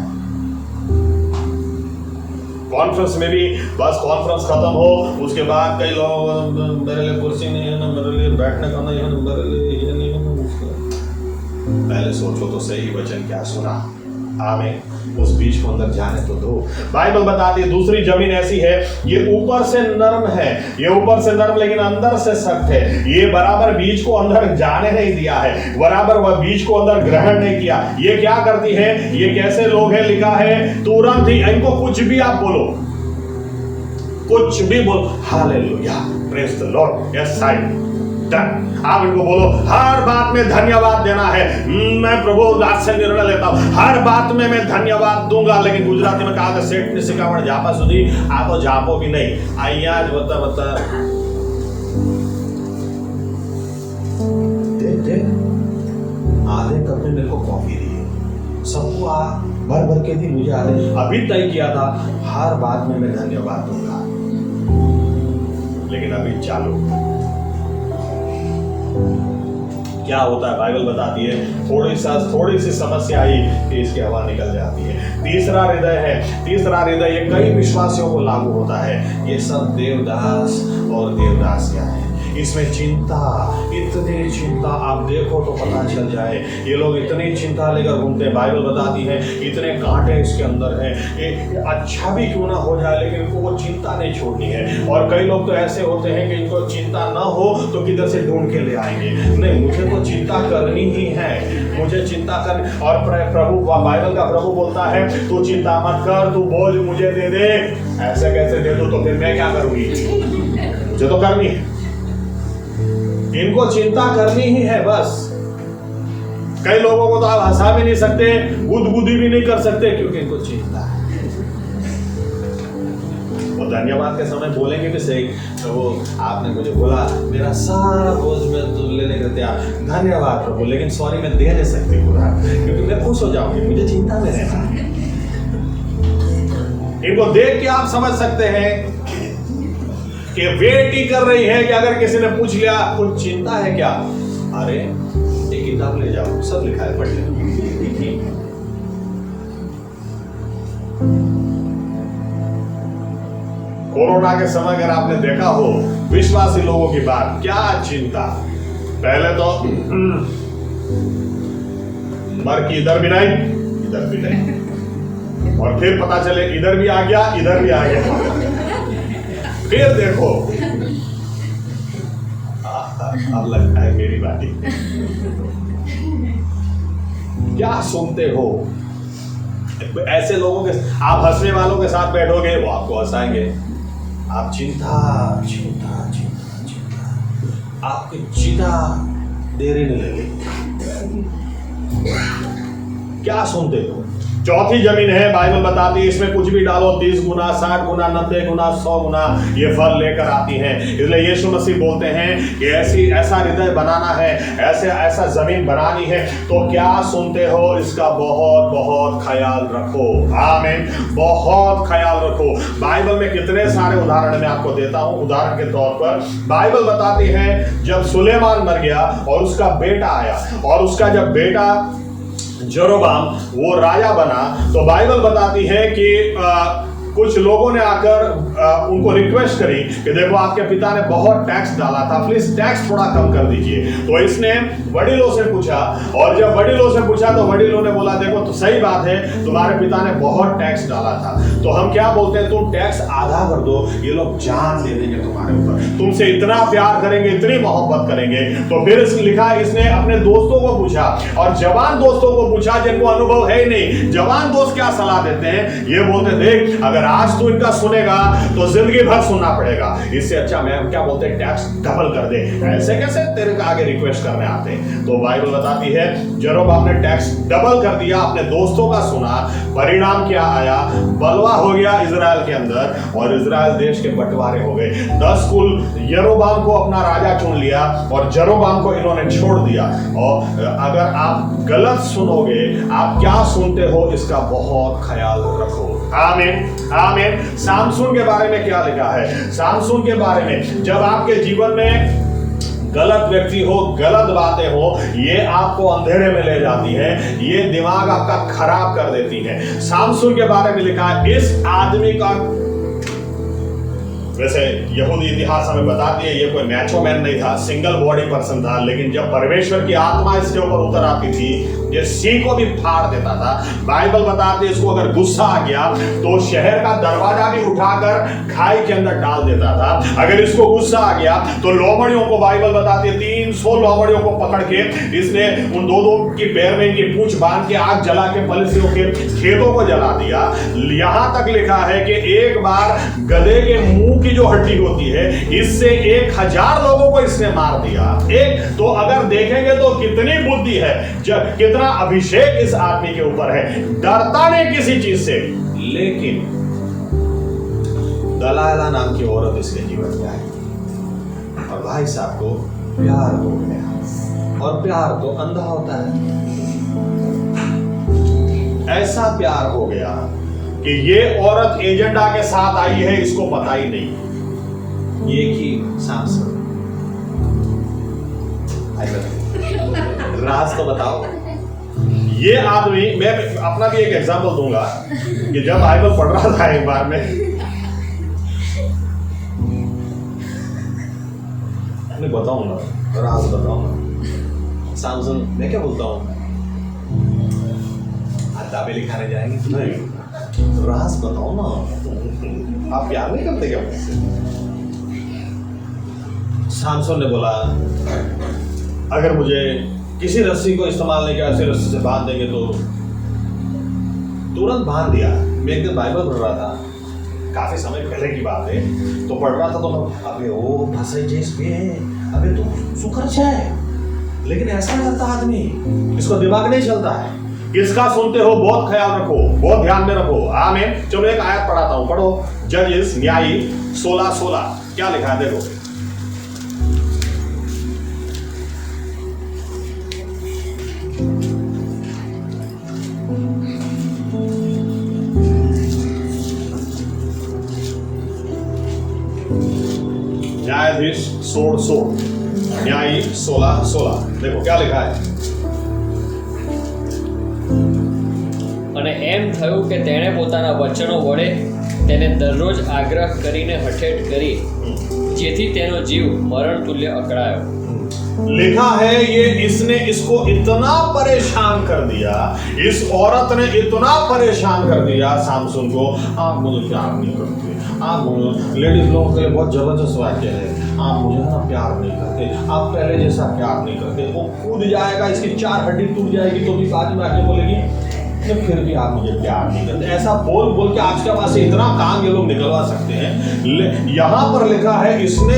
कॉन्फ्रेंस में भी बस कॉन्फ्रेंस खत्म हो, उसके बाद कई लोग मेरे लिए कुर्सी नहीं है ना, मेरे लिए बैठने का नहीं है ना, मेरे लिए ये नहीं है ना। पहले सोचो तो सही वचन क्या सुना। आमीन। उस बीज को अंदर जाने तो दो। बाइबल बताती है दूसरी जमीन ऐसी है, ये ऊपर से नरम है, ये ऊपर से नरम लेकिन अंदर से सख्त है। ये बराबर बीज को अंदर जाने नहीं दिया है, बराबर वह बीज को अंदर ग्रहण नहीं किया। ये क्या करती है, ये कैसे लोग हैं, लिखा है तुरंत ही इनको कुछ भी आप बोलो, कुछ भी बोलो, hallelujah, praise the Lord, yes side done. आप इनको बोलो हर बात में धन्यवाद देना है। मैं प्रभु आज से निर्णय लेता हूं हर बात में मैं धन्यवाद दूंगा। लेकिन गुजराती में कहा सेठ ने सिखावण जापा सुधी आ तो जापो भी नहीं आइया ज बता बता दे आधे कप में मेरे को कॉफी दी, सबको आ भर भर के दी, मुझे आधे। अभी तय किया था हर बात में मैं धन्यवाद दूंगा, लेकिन अभी चालू क्या होता है बाइबल बताती है, थोड़ी सी समस्या आई कि इसकी हवा निकल जाती है। तीसरा हृदय है, तीसरा हृदय ये कई विश्वासियों को लागू होता है। ये सब देवदास और देवदासियां हैं। इसमें चिंता, इतनी चिंता, आप देखो तो पता चल जाए ये लोग इतनी चिंता लेकर घूमते हैं। बाइबल बताती है इतने कांटे इसके अंदर हैं, ये अच्छा भी क्यों ना हो जाए लेकिन इनको वो चिंता नहीं छोड़नी है। और कई लोग तो ऐसे होते हैं कि इनको चिंता ना हो तो किधर से ढूंढ के ले आएंगे। नहीं, मुझे तो चिंता करनी ही है, मुझे चिंता करनी। और प्रभु, बाइबल का प्रभु बोलता है तू चिंता मत कर, तू बोझ मुझे दे दे। ऐसे कैसे दे दो तो फिर मैं क्या करूंगी, मुझे तो करनी है। इनको चिंता करनी ही है बस। कई लोगों को तो आप हंसा भी नहीं सकते, गुदगुदी भी नहीं कर सकते, क्योंकि इनको चिंता है। वो धन्यवाद के समय बोलेंगे भी सही, तो वो आपने मुझे बोला मेरा सारा बोझ में तो लेने के तैयार, धन्यवाद प्रभु, लेकिन सॉरी मैं दे नहीं सकती पूरा, क्योंकि मैं खुश हो जाऊंगी, मुझे चिंता में रहना है। इनको देख के आप समझ सकते हैं कि वेट ही कर रही है कि अगर किसी ने पूछ लिया कुछ चिंता है क्या, अरे एक किताब ले जाओ, सब लिखा है, पढ़ लो। कोरोना के समय अगर आपने देखा हो विश्वासी लोगों की बात, क्या चिंता। पहले तो मर की इधर भी नहीं, इधर भी नहीं, और फिर पता चले इधर भी आ गया, इधर भी आ गया। फिर देखो अब लगता है मेरी बात। क्या सुनते हो ऐसे लोगों के, आप हंसने वालों के साथ बैठोगे वो आपको हंसाएंगे। आप चिंता चिंता चिंता चिंता, आपकी चिंता देरी नहीं लगेगी। क्या सुनते हो। चौथी जमीन है, बाइबल बताती है इसमें कुछ भी डालो 30 गुना 60 गुना 90 गुना 100 गुना ये फल लेकर आती है। इसलिए यीशु मसीह बोलते हैं कि ऐसा हृदय बनाना है, ऐसा जमीन बनानी है, तो क्या सुनते हो इसका बहुत बहुत ख्याल रखो। आमीन, बहुत ख्याल रखो। बाइबल में कितने सारे उदाहरण मैं आपको देता हूं। उदाहरण के तौर पर बाइबल बताती है जब सुलेमान मर गया और उसका बेटा आया, और उसका जब बेटा जरोबाम वो राजा बना, तो बाइबल बताती है कि कुछ लोगों ने आकर उनको रिक्वेस्ट करी कि देखो आपके पिता ने बहुत टैक्स डाला था, प्लीज टैक्स थोड़ा कम कर दीजिए। तो इसने वडीलों से पूछा, और जब वडीलों से पूछा तो वडीलों ने बोला देखो तो सही बात है, तुम्हारे पिता ने बहुत टैक्स डाला था, तो हम क्या बोलते हैं, तुम टैक्स आधा कर दो, ये लोग जान दे देंगे तुम्हारे ऊपर, तुमसे इतना प्यार करेंगे, इतनी मोहब्बत करेंगे। तो फिर लिखा इसने अपने दोस्तों को पूछा, और जवान दोस्तों को पूछा जिनको अनुभव है ही नहीं। जवान दोस्त क्या सलाह देते हैं, ये बोलते देख अगर आज तू इनका सुनेगा तो जिंदगी भर सुनना पड़ेगा, इससे अच्छा मैं क्या बोलते हैं टैक्स डबल कर दे। ऐसे कैसे तेरे को आगे रिक्वेस्ट करने आते हैं। तो बाइबल बताती है यरोबाम ने टैक्स डबल कर दिया, अपने दोस्तों का सुना, परिणाम क्या आया, बलवा हो गया इजराइल के अंदर, और इजराइल देश के बंटवारे हो गए। 10 कुल यरोबाम को अपना राजा चुन लिया, और जरोबाम को इन्होंने छोड़ दिया। और अगर आप गलत सुनोगे, आप क्या सुनते हो इसका बहुत ख्याल रखो। आमीन आमीन। सामसून के बारे में क्या लिखा है, सामसून के बारे में, जब आपके जीवन में गलत व्यक्ति हो, गलत बातें हो, ये आपको अंधेरे में ले जाती है, ये दिमाग आपका खराब कर देती है। सामसून के बारे में लिखा है, इस आदमी का, वैसे यहूदी इतिहास हमें बताती है ये कोई मैचो मैन नहीं था, सिंगल बॉडी पर्सन था, लेकिन जब परमेश्वर की आत्मा इसके ऊपर उतर आती थी ये सी को भी फाड़ देता था। बाइबल बताती है इसको अगर गुस्सा आ गया तो शहर का दरवाजा भी उठाकर खाई के अंदर डाल देता था। अगर इसको गुस्सा आ गया तो लोमड़ियों को, बाइबल बताती है 300 लोमड़ियों को पकड़ के इसने उन दो की पैर में इनकी पूंछ बांध के आग जला के फलिस्तियों के खेतों को जला दिया। यहां तक लिखा है कि एक बार गधे के मुंह की जो हड्डी होती है इससे 1000 लोगों को इसने मार दिया। एक तो अगर देखेंगे तो कितनी बुद्धि है, जब कितना अभिषेक इस आदमी के ऊपर है, डरता नहीं किसी चीज से। लेकिन दलाइला नाम की औरत इसके जीवन में आई और भाई साहब को प्यार हो गया, और प्यार तो अंधा होता है। ऐसा प्यार हो गया कि ये औरत एजेंडा के साथ आई है, इसको पता ही नहीं। ये की सांसद राज तो बताओ। ये आदमी, मैं अपना भी एक एग्जांपल दूंगा कि जब बाइबल पढ़ रहा था एक बार में, मैं बताऊं ना, राज बताऊं ना, सैमसन मैं क्या बोलता हूं, आज दाबेली खाने जाएंगे? नहीं, राज बताओ ना, आप प्यार नहीं करते क्या मुझसे? सैमसन ने बोला अगर मुझे किसी रस्सी को इस्तेमाल नहीं किया, ऐसे रस्सी से बांध देंगे तो तुरंत बांध दिया। मैं एक दिन बाइबल पढ़ रहा था, काफी समय पहले की बात है, तो पढ़ रहा था तो मैं, अबे ओ फंसे जेस पे है, अबे तू सुकर है, लेकिन ऐसा नहीं करता आदमी, इसको दिमाग नहीं चलता है। किसका सुनते हो बहुत ख्याल रखो, बहुत ध्यान में रखो। आमीन। चलो एक आयत पढ़ाता हूं, पढ़ो। जजेस न्यायी 16:16 क्या लिखा है देखो। न्यायाधीश 16 न्यायी 16:16 देखो क्या लिखा है। અને એમ થયું કે તેણે પોતાના વચનો વડે તેને દરરોજ આગ્રહ કરીને હઠેટ કરી, જેથી તેનો જીવ મરણ तुल्य અકળાયો। लिखा है ये इसने इसको इतना परेशान कर दिया, इस औरत ने इतना परेशान कर दिया सामसून को। आप मुझे प्यार नहीं करते, आप मुझे, लेडीज लोगों के लिए बहुत जबरदस्त वाक्य है, आप मुझे ना प्यार नहीं करते, आप पहले जैसा प्यार नहीं करते। वो कूद जाएगा, इसकी 4 हड्डी टूट जाएगी तो भी बाद में आके बोलेगी तो फिर भी आप मुझे प्यार नहीं करते। ऐसा बोल बोल के आपके पास से इतना काम ये लोग निकलवा सकते हैं। यहां पर लिखा है इसने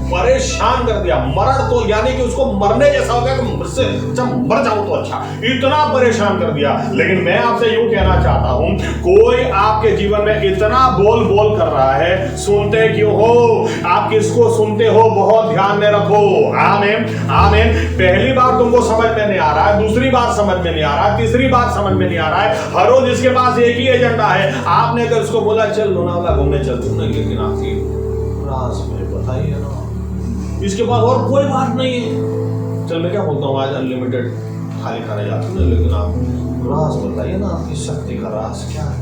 परेशान कर दिया, मरण तो यानी कि उसको मरने जैसा हो गया कि मुझसे जब मर जाऊं तो अच्छा, इतना परेशान कर दिया। लेकिन मैं आपसे यूं कहना चाहता हूं, कोई आपके जीवन में इतना बोल बोल कर रहा है, सुनते क्यों हो? आप किसको सुनते हो बहुत ध्यान में रखो। आमीन आमीन। पहली बार तुमको समझ में नहीं आ रहा है, दूसरी बार समझ में नहीं आ रहा है, तीसरी बार समझ में नहीं आ रहा है, हर रोज इसके पास एक ही एजेंडा है। आपने अगर उसको बोला चल लोनावला घूमने चलते हो, लेकिन आपकी राज में बताइए ना, इसके पास और कोई बात नहीं है। चल मैं क्या बोलता हूँ, आज अनलिमिटेड खाली खाने जाते हैं, लेकिन आप राज बताइए ना, आपकी शक्ति का राज क्या है?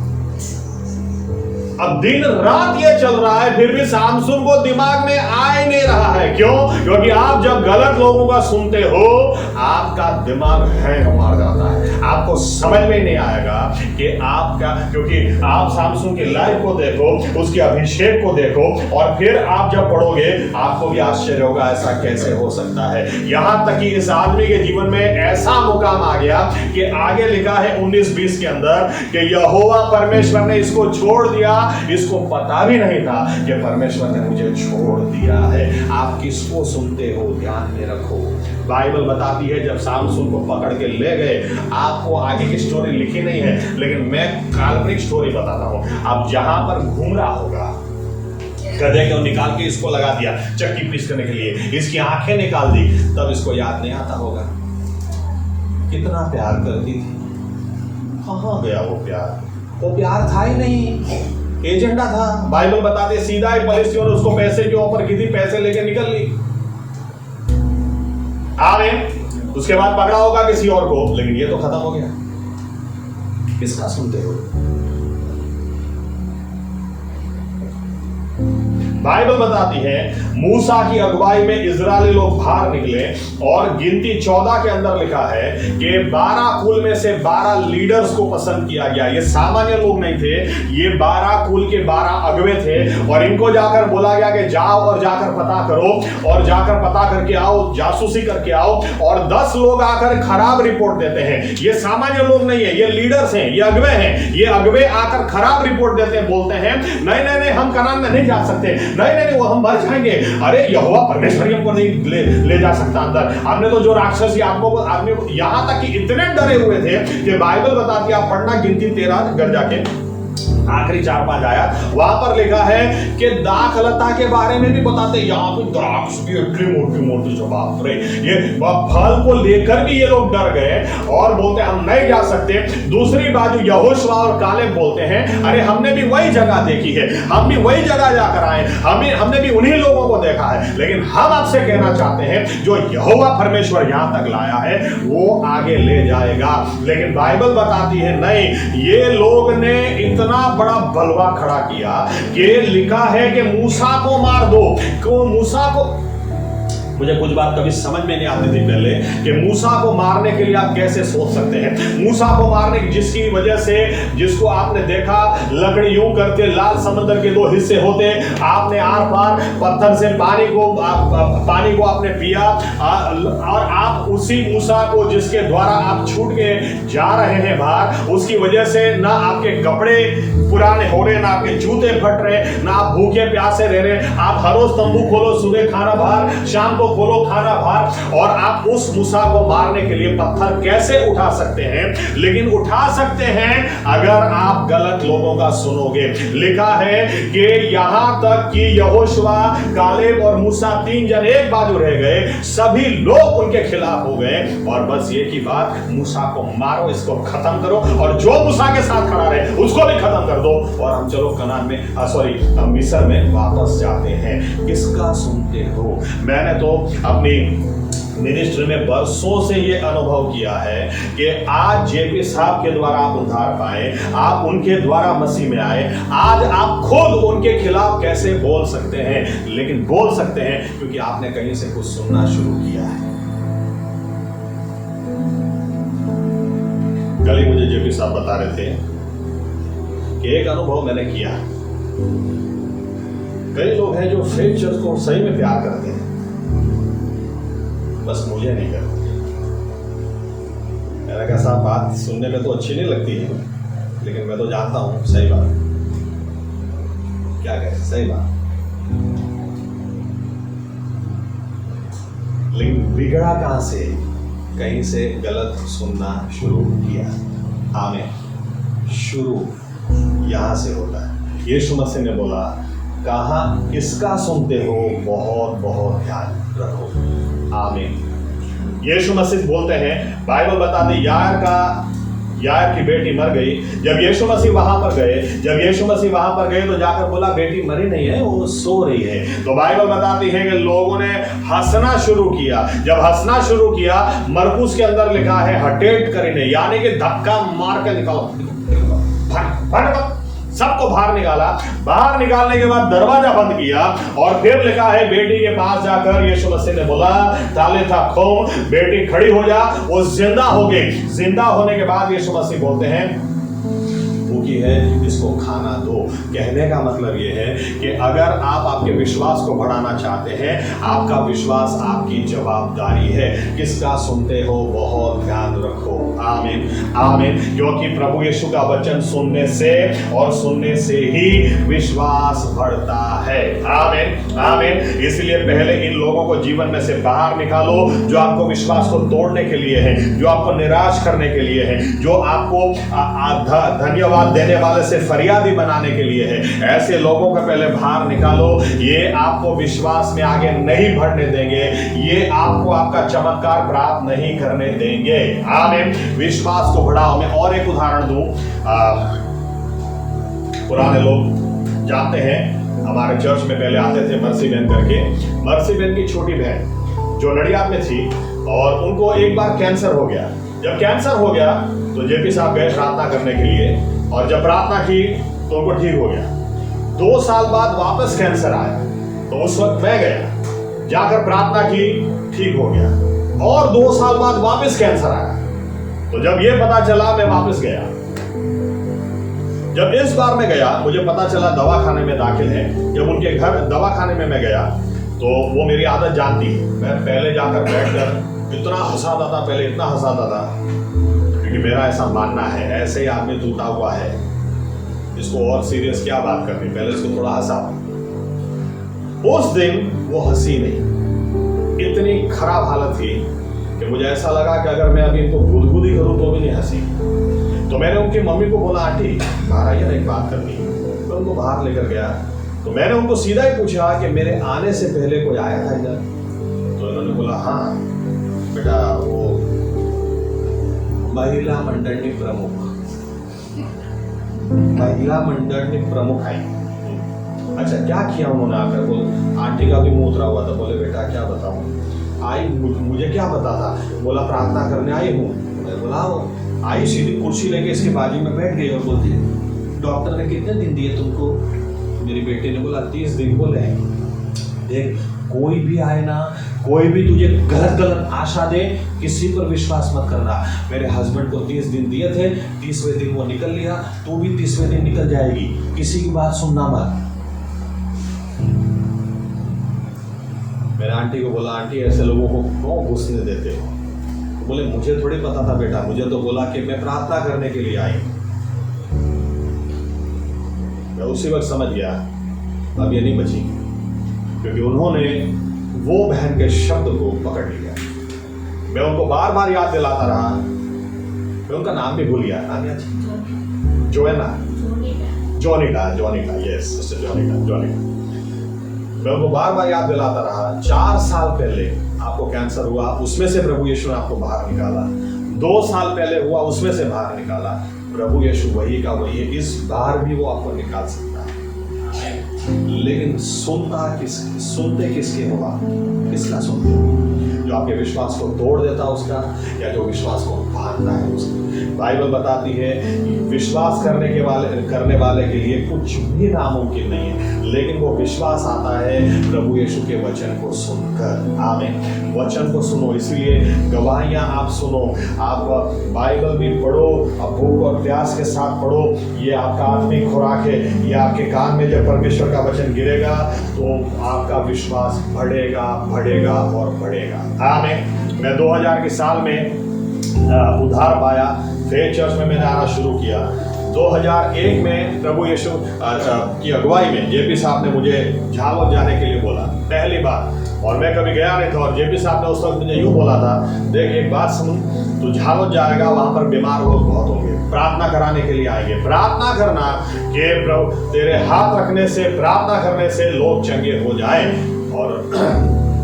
अब दिन रात ये चल रहा है, फिर भी सामसून को दिमाग में आ ही नहीं रहा है। क्यों? क्योंकि आप जब गलत लोगों का सुनते हो, आपका दिमाग हैंग मार जाता है, आपको समझ में नहीं आएगा कि आपका, क्योंकि आप सामसून की लाइफ को देखो, उसके अभिषेक को देखो, और फिर आप जब पढ़ोगे आपको भी आश्चर्य होगा ऐसा कैसे हो सकता है। यहां तक कि इस आदमी के जीवन में ऐसा मुकाम आ गया कि आगे लिखा है 19-20 के अंदर कि यहोवा परमेश्वर ने इसको छोड़ दिया, इसको पता भी नहीं था कि परमेश्वर ने मुझे छोड़ दिया है। आप किसको सुनते हो, ध्यान में रखो। बाइबल बताती है जब सामसून को पकड़ के ले गए, आपको आगे की स्टोरी लिखी नहीं है, लेकिन मैं काल्पनिक स्टोरी बताता हूं। अब जहां पर घूम रहा होगा, गधे को निकाल के इसको लगा दिया चक्की पीस करने के लिए, इसकी आंखें निकाल दी, तब इसको याद नहीं आता होगा कितना प्यार करती थी। कहां गया वो प्यार? वो प्यार था ही नहीं, एजेंडा था। बाइबल बताते सीधा ही फलिस्तियों ने उसको पैसे की ऑफर की थी, पैसे लेके निकल ली। आमीन। उसके बाद पकड़ा होगा किसी और को, लेकिन ये तो खत्म हो गया। किसका सुनते हो? बाइबल बताती है मूसा की अगुवाई में इजरायली लोग बाहर निकले, और गिनती 14 के अंदर लिखा है कि 12 कुल में से 12 लीडर्स को पसंद किया गया। ये सामान्य लोग नहीं थे, ये 12 कुल के 12 अगवे थे, और इनको जाकर बोला गया कि जाओ और जाकर पता करो, और जाकर पता करके आओ, जासूसी करके आओ। और 10 लोग आकर खराब रिपोर्ट देते हैं। ये सामान्य लोग नहीं है, ये लीडर्स हैं, ये अगवे हैं। ये अगवे आकर खराब रिपोर्ट देते हैं, बोलते हैं नहीं नहीं नहीं, हम कनान में नहीं जा सकते, नहीं नहीं वो हम मर जाएंगे। अरे यहोवा परमेश्वर हमको नहीं ले जा सकता अंदर। हमने तो जो राक्षसी आदमी को, यहां तक कि इतने डरे हुए थे कि बाइबल बताती है, आप पढ़ना गिनती 13 घर जाके आखिरी 4-5 आयत, वहां पर लिखा है कि दाखलता के बारे में भी बताते। यहाँ पे द्राक्ष की इतनी मोटी मोटी, जो बाप रे, ये फल को लेकर भी ये लोग डर गए और बोलते हम नहीं जा सकते। दूसरी बाजू यहोशुआ और कालेब बोलते हैं अरे हमने भी वही जगह देखी है, हम भी वही जगह जाकर आए, हमने भी उन्हीं लोगों को देखा है, लेकिन हम आपसे कहना चाहते हैं जो यहोवा परमेश्वर यहां तक लाया है वो आगे ले जाएगा। लेकिन बाइबल बताती है नहीं, ये लोग ने इतना बड़ा बलवा खड़ा किया कि लिखा है कि मूसा को मार दो। क्यों मूसा को? मुझे कुछ बात कभी समझ में नहीं आती थी पहले कि मूसा को मारने के लिए आप कैसे सोच सकते हैं। मूसा को मारने की जिसकी वजह से, जिसको आपने देखा लकड़ी यूं करके लाल समुद्र के 2 हिस्से होते, आपने आर पार पत्थर से पानी को आपने पिया, और आप उसी मूसा को जिसके द्वारा आप छूट के जा रहे हैं बाहर, उसकी वजह से ना आपके कपड़े पुराने हो रहे, ना आपके जूते फट रहे, ना आप भूखे प्यासे रह रहे। आप हर रोज तंबू खोलो, सुबह खाना बाहर, शाम को खोलो खाना बाहर, और आप उस मूसा को मारने के लिए पत्थर कैसे उठा सकते हैं? लेकिन उठा सकते हैं अगर आप गलत लोगों का सुनोगे। लिखा है कि यहां तक कि यहोशुआ, कालेब और मूसा 3 जन एक बाजू रह गए, सभी लोग उनके खिलाफ हो गए, और बस एक ही बात, मूसा को मारो, इसको खत्म करो, और जो मूसा के साथ खड़ा रहे उसको भी खत्म कर दो, और हम चलो कनान में हम मिस्र में वापस जाते हैं। किसका सुनते हो? मैंने तो अपनी मिनिस्ट्री में बरसों से ये अनुभव किया है कि आज जेपी साहब के द्वारा आप उद्धार पाए, आप उनके द्वारा मसीह में आए, आज आप खुद उनके खिलाफ कैसे बोल सकते हैं? लेकिन बोल सकते हैं क्योंकि आपने कहीं से कुछ सुनना शुरू किया है। कल ही मुझे जेपी साहब बता रहे थे कि एक अनुभव मैंने किया। कई लोग हैं जो फेक चर्च को सही में प्यार करते हैं, बस मुझे नहीं करते। मैंने कहा साहब बात सुनने में तो अच्छी नहीं लगती है, लेकिन मैं तो जानता हूं सही बात क्या कहे, सही बात। लेकिन बिगड़ा कहां से? कहीं से गलत सुनना शुरू किया। आमीन। शुरू यहां से होता है। यीशु मसीह ने बोला कहा किसका सुनते हो, बहुत बहुत ध्यान रखो। आमीन। यीशु मसीह बोलते हैं, बाइबल बताते यार की बेटी मर गई। जब यीशु मसीह वहां पर गए तो जाकर बोला बेटी मरी नहीं है, वो सो रही है। तो बाइबल बताती है कि लोगों ने हंसना शुरू किया। जब हंसना शुरू किया, मरकुस के अंदर लिखा है हटेट करीने, यानी कि धक्का मार के निकालो, सबको बाहर निकाला। बाहर निकालने के बाद दरवाजा बंद किया और फिर लिखा है बेटी के पास जाकर यीशु मसीह ने बोला तालिथा कूम, बेटी खड़ी हो जा। वो जिंदा हो गई। जिंदा होने के बाद यीशु मसीह बोलते हैं भूखी है, इसको खाना दो। कहने का मतलब यह है कि अगर आप आपके विश्वास को बढ़ाना चाहते हैं, आपका विश्वास आपकी जवाबदारी है। किसका सुनते हो बहुत ध्यान रखो। आमीन आमीन। क्योंकि प्रभु यीशु का वचन सुनने से और सुनने से ही विश्वास बढ़ता है। आमीन आमीन। इसलिए पहले इन लोगों को जीवन में से बाहर निकालो जो आपको विश्वास को तोड़ने के लिए है, जो आपको निराश करने के लिए है, जो आपको धन्यवाद देने वाले से फरियादी बनाने के लिए है। ऐसे लोगों को पहले बाहर निकालो। ये आपको विश्वास में आगे नहीं बढ़ने देंगे। ये आपको आपका चमत्कार प्राप्त नहीं करने देंगे। आमीन। विश्वास को बढ़ाओ। मैं और एक उदाहरण दूं। पुराने लोग जानते हैं, हमारे चर्च में पहले आते थे मर्सी बहन करके। मर्सी बहन की छोटी बहन जो नडियाद में थी और उनको एक बार कैंसर हो गया। जब कैंसर हो गया तो जेपी साहब गए प्रार्थना करने के लिए और जब प्रार्थना की तो उनको ठीक हो गया। 2 साल बाद वापस कैंसर आया तो उस वक्त मैं गया, जाकर प्रार्थना की, ठीक हो गया। और 2 साल बाद वापस कैंसर आया तो जब ये पता चला मैं वापस गया। जब इस बार मैं गया मुझे पता चला दवाखाने में दाखिल है। जब उनके घर दवाखाने में मैं गया तो वो मेरी आदत जानती। मैं पहले जाकर बैठकर इतना हंसाता था, पहले इतना हंसाता था क्योंकि मेरा ऐसा मानना है ऐसे ही आदमी टूटा हुआ है, इसको और सीरियस क्या बात करनी, पहले इसको थोड़ा हंसा। उस दिन वो हंसी नहीं। इतनी खराब हालत थी कि मुझे ऐसा लगा कि अगर मैं अभी इनको गुदगुदी करूं तो भी नहीं हंसी। तो मैंने उनकी मम्मी को बोला आंटी बाहर आइए ना, एक बात करनी। मैं उनको बाहर लेकर गया तो मैंने उनको सीधा ही पूछा कि मेरे आने से पहले कोई आया था इधर? तो उन्होंने बोला हाँ बेटा वो महिला मंडल प्रमुख आई। अच्छा क्या किया उन्होंने आकर? बोल आंटी का भी मुंह उतरा हुआ था। बोले बेटा क्या बताऊं? आई मुझे क्या पता था? बोला प्रार्थना करने आई हूँ। मैं बोला आई, सीधी कुर्सी लेके इसके बाजू में बैठ गई और बोलती डॉक्टर ने कितने दिन दिए तुमको? मेरी बेटी ने बोला 30 दिन बोले। देख कोई भी आए ना, कोई भी तुझे गलत आशा दे, किसी पर विश्वास मत करना। मेरे हस्बैंड को 30 दिन दिए थे, 30वें दिन वो निकल लिया, तू भी 30वें दिन निकल जाएगी। किसी की बात सुनना मत। मैंने आंटी को बोला आंटी ऐसे लोगों को क्यों घुसने देते हो? बोले मुझे थोड़ी पता था बेटा, मुझे तो बोला कि मैं प्रार्थना करने के लिए आई। मैं उसी वक्त समझ गया अब ये नहीं बची, क्योंकि उन्होंने वो बहन के शब्द को पकड़ लिया। मैं उनको बार बार याद दिलाता रहा। मैं उनका नाम भी भूल गया। नाम याद? Jonika, yes mister Jonika. मैं उनको बार बार याद दिलाता रहा। 4 साल पहले आपको कैंसर हुआ, उसमें से प्रभु यीशु ने आपको बाहर निकाला। 2 साल पहले हुआ, उसमें से बाहर निकाला। प्रभु यीशु वही का वही है, इस बार भी वो आपको निकाल सकता है। लेकिन सुनते किसके हो आप? किसका सुनते हो? जो आपके विश्वास को तोड़ देता उसका, या जो विश्वास को बांधता है उसका? बाइबल बताती है विश्वास करने वाले के लिए कुछ भी नामुमकिन नहीं है, लेकिन वो विश्वास आता है प्रभु यीशु के वचन को सुनकर। आमीन। वचन को सुनो। इसलिए गवाहियां आप सुनो, आप बाइबल भी पढ़ो, भूख और प्यास के साथ पढ़ो। ये आपका आत्मिक खुराक है। ये आपके कान में जब परमेश्वर का वचन गिरेगा तो आपका विश्वास बढ़ेगा और बढ़ेगा। आमीन। मैं 2000 के साल में उद्धार पाया, फेथ चर्च में मैंने आना शुरू किया। 2001 में प्रभु यीशु की अगुवाई में जेपी साहब ने मुझे झालोर जाने के लिए बोला पहली बार, और मैं कभी गया नहीं था। और जेपी साहब ने उस वक्त मुझे यूँ बोला था, देख एक बात सुन, तू झालोर जाएगा, वहाँ पर बीमार लोग बहुत होंगे, प्रार्थना कराने के लिए आएंगे। प्रार्थना करना कि प्रभु तेरे हाथ रखने से, प्रार्थना करने से लोग चंगे हो जाएं। और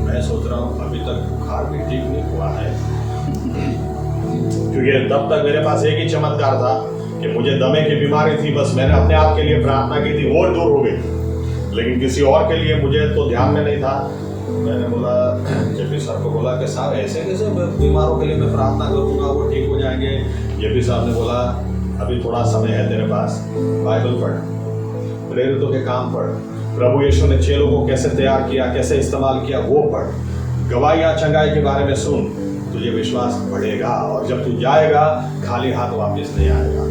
मैं सोच रहा हूँ अभी तक बुखार भी ठीक नहीं हुआ है, क्योंकि तब तक मेरे पास एक ही चमत्कार था कि मुझे दमे की बीमारी थी। बस मैंने अपने आप के लिए प्रार्थना की थी, वो दूर हो गई, लेकिन किसी और के लिए मुझे तो ध्यान में नहीं था। मैंने बोला जेपी साहब को बोला कि साहब ऐसे कैसे बीमारों के लिए मैं प्रार्थना करूँगा, वो ठीक हो जाएंगे। जेपी साहब ने बोला अभी थोड़ा समय है तेरे पास, बाइबल पढ़। प्रेरितों के काम पढ़, प्रभु यीशु ने चेलों को कैसे तैयार किया, कैसे इस्तेमाल किया वो पढ़, गवाहियाँ चंगाई के बारे में सुन, तुझे विश्वास बढ़ेगा और जब तू जाएगा खाली हाथ वापस नहीं आएगा।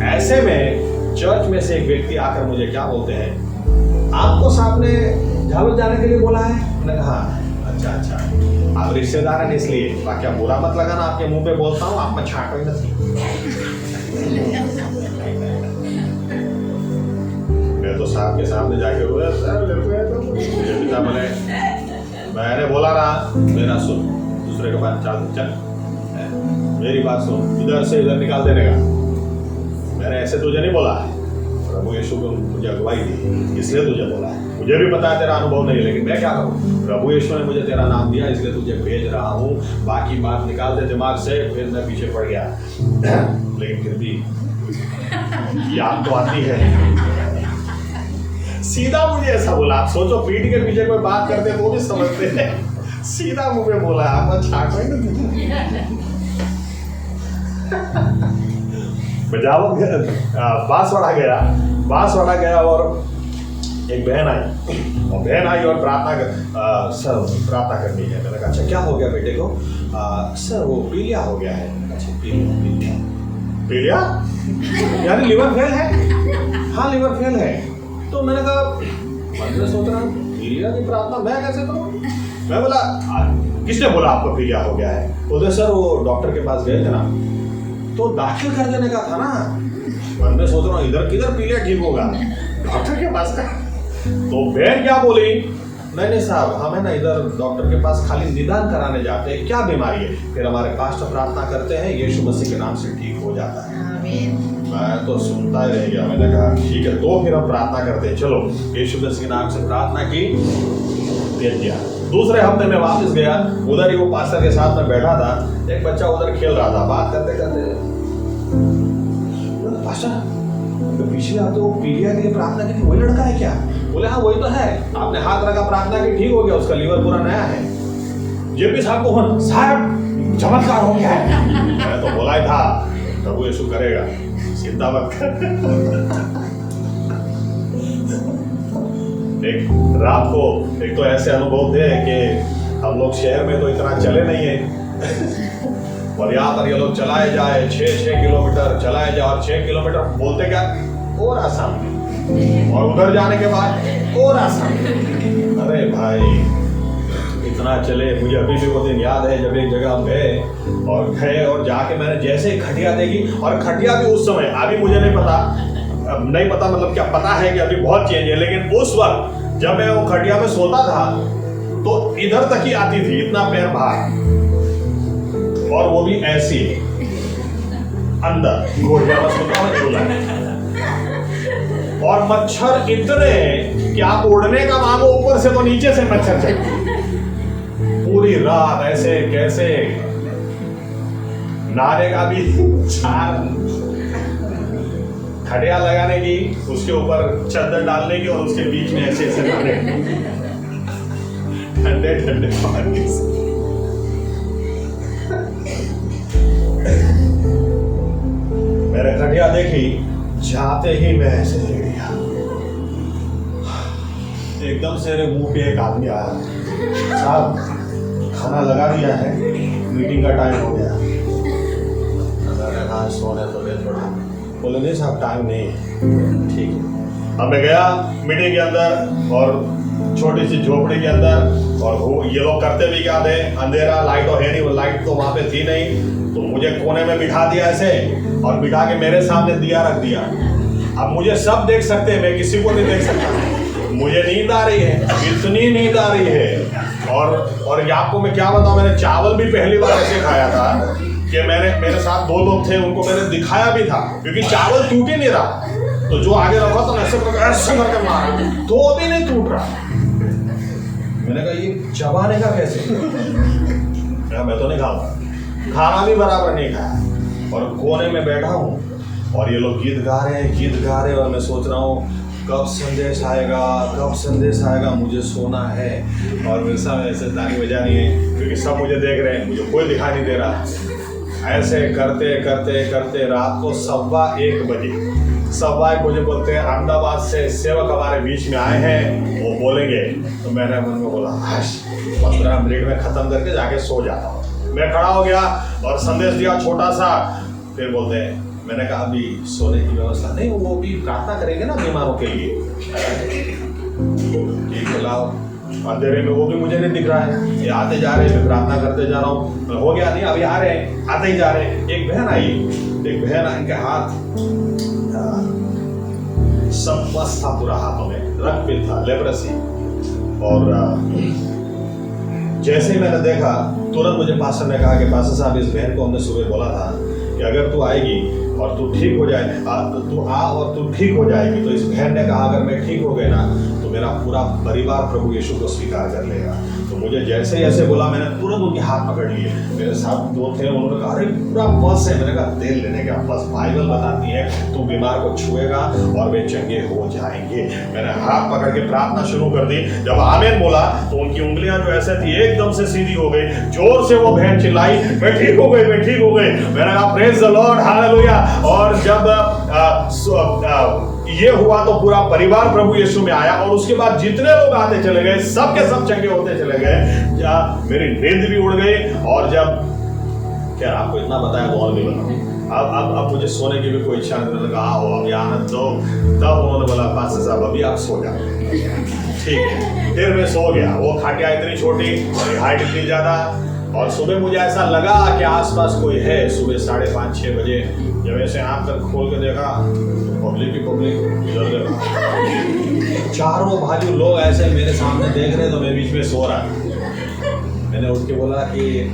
ऐसे में चर्च में से एक व्यक्ति आकर मुझे क्या बोलते हैं, आपको साहब ने झालर जाने के लिए बोला है? मैंने कहा अच्छा, आप रिश्तेदार हैं इसलिए, बाकी आप बुरा मत लगाना, आपके मुंह पे बोलता हूँ, आप में छाट ही नहीं। मैं तो साहब के सामने जाके बोला, मैंने बोला रहा, मेरा सुन, दूसरे के बाद चल, मेरी बात सुन, इधर से इधर निकाल देने का। मैंने ऐसे तुझे नहीं बोला है, प्रभु यीशु को मुझे अगुवाई दी इसलिए तुझे बोला है। मुझे भी पता है तेरा अनुभव नहीं, लेकिन मैं क्या करूँ, प्रभु यीशु ने मुझे तेरा नाम दिया इसलिए तुझे भेज रहा हूँ। बाकी बात निकाल दे दिमाग से, फिर मैं पीछे पड़ गया। लेकिन फिर भी याद तो आती है। सीधा मुझे ऐसा बोला, आप सोचो पीठ के पीछे कोई बात करते तो भी समझते हैं, सीधा मुंह में बोला, आप छाट बांसवाड़ा गया और एक बहन आई और सर प्रार्थना करनी है। मैंने कहा अच्छा क्या हो गया बेटे को? सर वो पीलिया हो गया है। अच्छा पीलिया यानी लिवर फेल है? हाँ लिवर फेल है। तो मैंने कहा मन में सोच रहा हूँ पीलिया की प्रार्थना मैं कैसे करूँ? मैं बोला किसने बोला आपको पीलिया हो गया है? बोलते सर वो डॉक्टर के पास गए थे ना, तो दाखिल कर देने का था ना। मन में सोच रहा हूँ इधर किधर पीलिया ठीक होगा, डॉक्टर के पास का। तो बहन क्या बोली, नहीं साहब हमें ना इधर डॉक्टर के पास खाली निदान कराने जाते हैं, क्या बीमारी है, फिर हमारे पास्टर प्रार्थना करते हैं, यीशु मसीह के नाम से ठीक हो जाता है। मैं तो सुनता ही रह गया। मैंने कहा ठीक है, तो फिर हम प्रार्थना करते हैं, चलो यीशु मसीह के नाम से प्रार्थना की, भेज दिया। दूसरे हफ्ते में वापस गया, उधर ही वो पास्टर के साथ में बैठा था, एक बच्चा उधर खेल रहा था, बात करते करते पास्टर पिछले हफ्ते वो पीलिया के लिए प्रार्थना की थी, वही लड़का है क्या? बोले हाँ वही तो है, आपने हाथ रखा प्रार्थना की ठीक हो गया, उसका लीवर पूरा नया है। जेपी साहब को साहब चमत्कार हो गया है। मैं तो बोला ही था प्रभु यीशु करेगा, चिंता मत कर। एक रात को एक तो ऐसे अनुभव थे कि हम लोग शहर में तो इतना चले नहीं है और यहाँ पर ये लोग चलाए जाए 6 किलोमीटर चलाए जाए और 6 किलोमीटर बोलते क्या और आसान, और उधर जाने के बाद और आसान। अरे भाई इतना चले, मुझे अभी भी वो दिन याद है जब एक जगह हम गए और जाके मैंने जैसे खटिया देखी, और खटिया भी उस समय, अभी मुझे नहीं पता मतलब क्या पता है कि अभी बहुत चेंज है, लेकिन उस वक्त जब मैं वो खटिया में सोता था तो इधर तक ही आती थी, इतना पैर बाहर, और वो भी ऐसी अंदर घोड़िया में सोता हुआ झूला, और मच्छर इतने कि आप उड़ने का मांगो ऊपर से तो नीचे से मच्छर चलते पूरी रात। ऐसे कैसे नहाने का भी 4 खटिया लगाने की, उसके ऊपर चादर डालने की, और उसके बीच में ऐसे ऐसे नहाने ठंडे ठंडे पानी से। मैंने खटिया देखी, जाते ही मैं ऐसे ले लिया, एकदम से मेरे मुंह पे एक आदमी आया, साहब खाना लगा दिया है, मीटिंग का टाइम हो गया। मैंने कहा सोने तो दे थोड़ा। बोले नहीं साहब टाइम नहीं है। ठीक है, अब मैं गया मीटिंग के अंदर और छोटी सी झोपड़ी के अंदर, और ये लोग करते भी क्या थे, अंधेरा, लाइट तो है नहीं, वो लाइट तो वहाँ पे थी नहीं, तो मुझे कोने में बिठा दिया ऐसे, और बिठा के मेरे सामने दिया रख दिया। अब मुझे सब देख सकते हैं, मैं किसी को नहीं देख सकता। मुझे नींद आ रही है, इतनी नींद आ रही है, और आपको मैं क्या बताऊं, मैंने चावल भी पहली बार ऐसे खाया था कि मेरे साथ 2 लोग थे, उनको मैंने दिखाया भी था, क्योंकि चावल टूट ही नहीं रहा, तो जो आगे रखा था ऐसे करके मारा, तो भी नहीं टूट रहा। मैंने कहा ये चबाने का कैसे? मैं तो नहीं खाता, खाना भी बराबर नहीं खाया, और कोने में बैठा हूँ, और ये लोग गीत गा रहे हैं, और मैं सोच रहा हूँ कब संदेश आएगा, मुझे सोना है। और मेरे सामने ऐसे ताली बजानी है, क्योंकि सब मुझे देख रहे हैं, मुझे कोई दिखाई नहीं दे रहा। ऐसे करते रात को 1:15 बजे सब भाई मुझे बोलते हैं अहमदाबाद से सेवक हमारे बीच में आए हैं, वो बोलेंगे। तो मैंने मन में बोला 15 मिनट में खत्म करके जाके सो जाता हूँ। मैं खड़ा हो गया और संदेश दिया छोटा सा। फिर बोलते हैं, मैंने कहा अभी सोने की व्यवस्था नहीं, वो भी प्रार्थना करेंगे ना बीमारों के लिए। ठीक है, लाओ। अंधेरे में वो भी मुझे नहीं दिख रहा है, ये आते जा रहे हैं, मैं प्रार्थना करते जा रहा हूँ। हो गया नहीं, अभी आ रहे हैं, आते ही जा रहे हैं। एक बहन आई, एक बहन आई, इनके हाथ सब बस था, पूरा हाथों में रक्तपित था, लेप्रेसी। और जैसे ही मैंने देखा, तुरंत मुझे पास्टर ने कहा कि पास्टर साहब, इस बहन को हमने सुबह बोला था कि अगर तू आएगी और तू ठीक हो जाए, तो तू आ और तू ठीक हो जाएगी। तो इस बहन ने कहा अगर मैं ठीक हो गई ना तो मेरा पूरा परिवार प्रभु यीशु को स्वीकार कर लेगा। तो मुझे जैसे ही ऐसे बोला, मैंने तुरंत उनके हाथ पकड़ लिए। मेरे साथ दो थे, उन्होंने कहा अरे पूरा बस है। मैंने कहा तेल लेने का बस, बाइबल बताती है तू बीमार को छुएगा और वे चंगे हो जाएंगे। मैंने हाथ पकड़ के प्रार्थना शुरू कर दी। जब आमीन बोला तो उनकी उंगलियां जो ऐसे थी एकदम से सीधी हो गई। जोर से वो बहन चिल्लाई, मैं ठीक हो गई, मैं ठीक हो गई। मैंने कहा प्रेज द लॉर्ड, हालेलुया। और जब ये हुआ तो पूरा परिवार प्रभु यीशु में आया और उसके बाद जितने लोग आते चले गए, सब के सब चंगे होते चले गए। मेरी नींद भी उड़ गई। और जब क्या आपको इतना बताया तो और भी बताऊं, अब मुझे सोने की भी कोई इच्छा नहीं लगा। आओ अभी आनंद दो। तब उन्होंने बोला पास्टर साहब अभी आप सो जाओ। ठीक है, फिर मैं सो गया। वो खाटिया इतनी छोटी, हाइट इतनी ज्यादा। और सुबह मुझे ऐसा लगा कि आसपास कोई है। सुबह 5:30-6 बजे जब ऐसे आँख तक खोल के देखा, पब्लिक इधर देखा, चारों बाजू लोग ऐसे मेरे सामने देख रहे, तो मैं बीच में सो रहा। मैंने उठ के बोला कि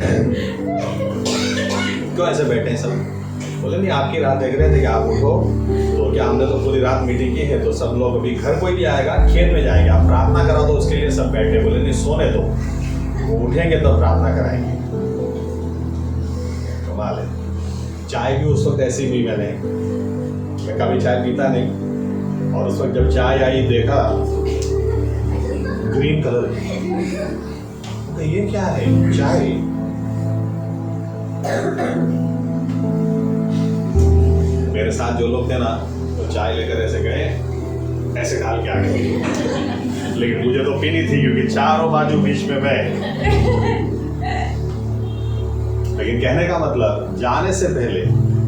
क्यों ऐसे बैठे हैं सब? बोले नहीं, आपकी रात देख रहे थे कि आप उठो। तो क्या हमने तो पूरी रात मीटिंग की है, तो सब लोग अभी घर कोई भी आएगा, खेत में जाएंगे, आप प्रार्थना करा दो उसके लिए सब बैठे। बोले नहीं, सोने दो, वो उठेंगे तब प्रार्थना कराएंगे। कमाल है। चाय भी उस वक्त ऐसी भी मैं कभी चाय पीता नहीं। और उस वक्त जब चाय आई देखा ग्रीन कलर की, तो ये क्या है चाय? मेरे साथ जो लोग थे ना, तो चाय लेकर ऐसे गए, ऐसे डाल के आ गए। लेकिन मुझे तो पीनी थी क्योंकि चारों बाजू बीच में मैं। लेकिन कहने का मतलब, जाने से पहले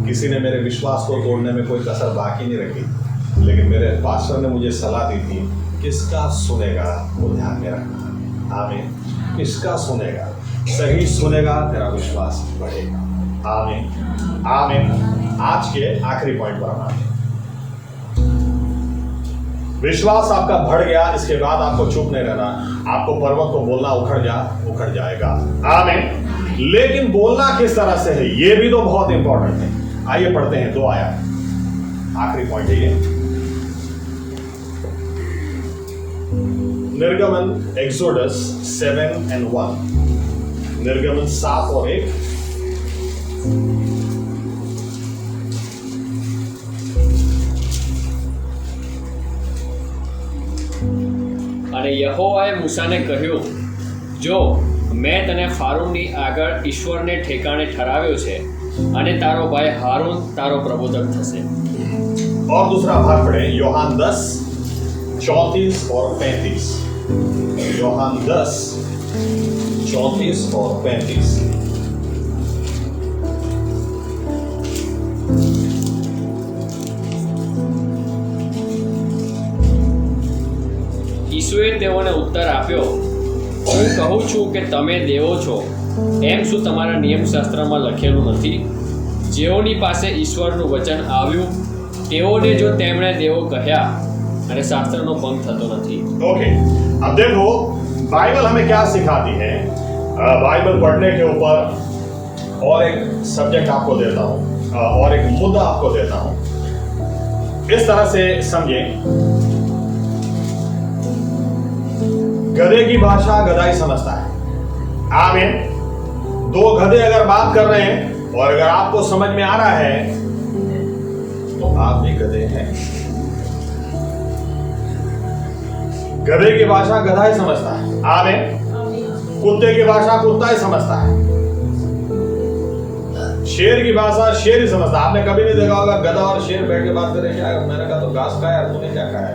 किसी ने मेरे विश्वास को तोड़ने में कोई कसर बाकी नहीं रखी। लेकिन मेरे पास्टर ने मुझे सलाह दी थी, किसका सुनेगा वो ध्यान में रखना। आमीन। किसका सुनेगा, सही सुनेगा, तेरा विश्वास बढ़ेगा। आमीन आमीन। आज के आखिरी पॉइंट पर आते हैं। विश्वास आपका बढ़ गया, इसके बाद आपको चुप नहीं रहना। आपको पर्वत को बोलना उखड़ जाएगा। आमीन। लेकिन बोलना किस तरह से है, ये भी तो बहुत इंपॉर्टेंट है। आइए पढ़ते हैं 2 आयत। आखिरी पॉइंट है ये, निर्गमन एक्सोडस 7:1। निर्गमन 7 और 1। અને યહોવાએ મૂસાને કહ્યું, જો મેં તને ફારૂનની આગળ ઈશ્વરને ઠેકાણે ઠરાવ્યો છે અને તારો ભાઈ હારૂન તારો પ્રબોધક થશે। और दूसरा भाग पढ़े, यूहन्ना 10:34 और 35। यूहन्ना 10:34 और 35। ઈસુએ તેઓને ઉત્તર આપ્યો, હું કહું છું કે તમે દેવો છો, એમ શું તમારા નિયમશાસ્ત્રમાં લખેલું નથી? જેઓની પાસે ઈશ્વરનું વચન આવ્યું તેઓને જો તેમણે દેવો કહ્યા અને શાસ્ત્રનો ભંગ થતો નથી। ओके, अब देखो बाइबल हमें क्या सिखाती है। बाइबल पढ़ने के ऊपर और एक सब्जेक्ट आपको देता हूँ, और एक मुद्दा आपको देता हूँ। इस तरह से समझे, गधे की भाषा गधा ही समझता है। आमीन। 2 गधे अगर बात कर रहे हैं और अगर आपको समझ में आ रहा है तो आप भी गधे हैं। गधे की भाषा गधा ही समझता है। आमीन। कुत्ते की भाषा कुत्ता ही समझता है। शेर की भाषा शेर ही समझता। आपने कभी नहीं देखा होगा गधा और शेर बैठ के बात करे, क्या मैंने कहा तो घास खाया, तूने क्या खाया।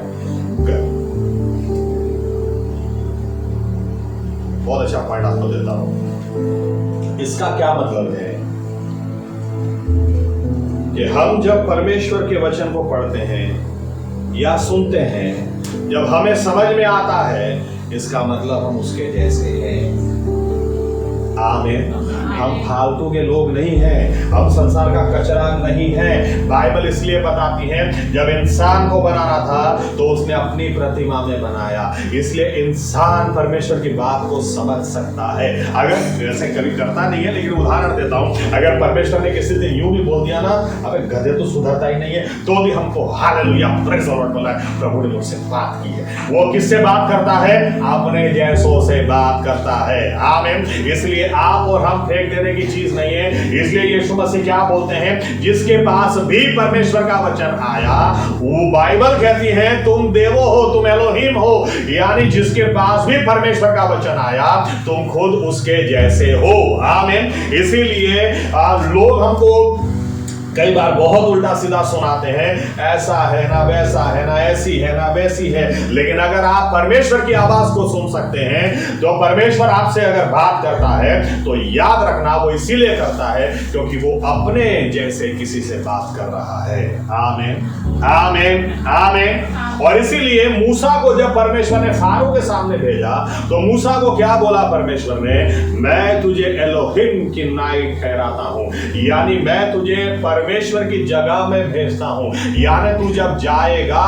बहुत अच्छा पॉइंट आपको देता हूं। इसका क्या मतलब है कि हम जब परमेश्वर के वचन को पढ़ते हैं या सुनते हैं, जब हमें समझ में आता है, इसका मतलब हम उसके जैसे हैं। आमीन। हम फालतू के लोग नहीं हैं, हम संसार का कचरा नहीं हैं। बाइबल इसलिए बताती है जब इंसान को बनाना था तो उसने अपनी प्रतिमा में बनाया, इसलिए इंसान परमेश्वर की बात को समझ सकता है। अगर ऐसे कभी करता नहीं है, लेकिन उदाहरण देता हूं, अगर परमेश्वर ने किसी दिन यूं भी बोल दिया ना, अबे गधे तो सुधरता ही नहीं है, तो भी हमको हालेलुया प्रेज़ द लॉर्ड बोला है, प्रभु ने मुझसे बात की है। वो किससे बात करता है? अपने जैसों से बात करता है। आमीन। इसलिए आप और हम फेंक देने की चीज नहीं है। इसलिए यीशु मसीह क्या बोलते हैं? जिसके पास भी परमेश्वर का वचन आया, वो बाइबल कहती है तुम देवो हो, तुम एलोहिम हो, यानी जिसके पास भी परमेश्वर का वचन आया तुम खुद उसके जैसे हो। आमीन। इसीलिए लोग हमको कई बार बहुत उल्टा सीधा सुनाते हैं, ऐसा है ना, वैसा है ना, ऐसी है ना, वैसी है। लेकिन अगर आप परमेश्वर की आवाज को सुन सकते हैं, तो परमेश्वर आपसे अगर बात करता है तो याद रखना वो इसीलिए करता है क्योंकि वो अपने जैसे किसी से बात कर रहा है। आमीन, आमीन, आमीन। और इसीलिए मूसा को जब परमेश्वर ने फारो के सामने भेजा तो मूसा को क्या बोला परमेश्वर ने? मैं तुझे एलोहिम की नाइट ठहराता हूं, यानी मैं तुझे परमेश्वर की जगह में भेजता हूं। यानी तू जब जाएगा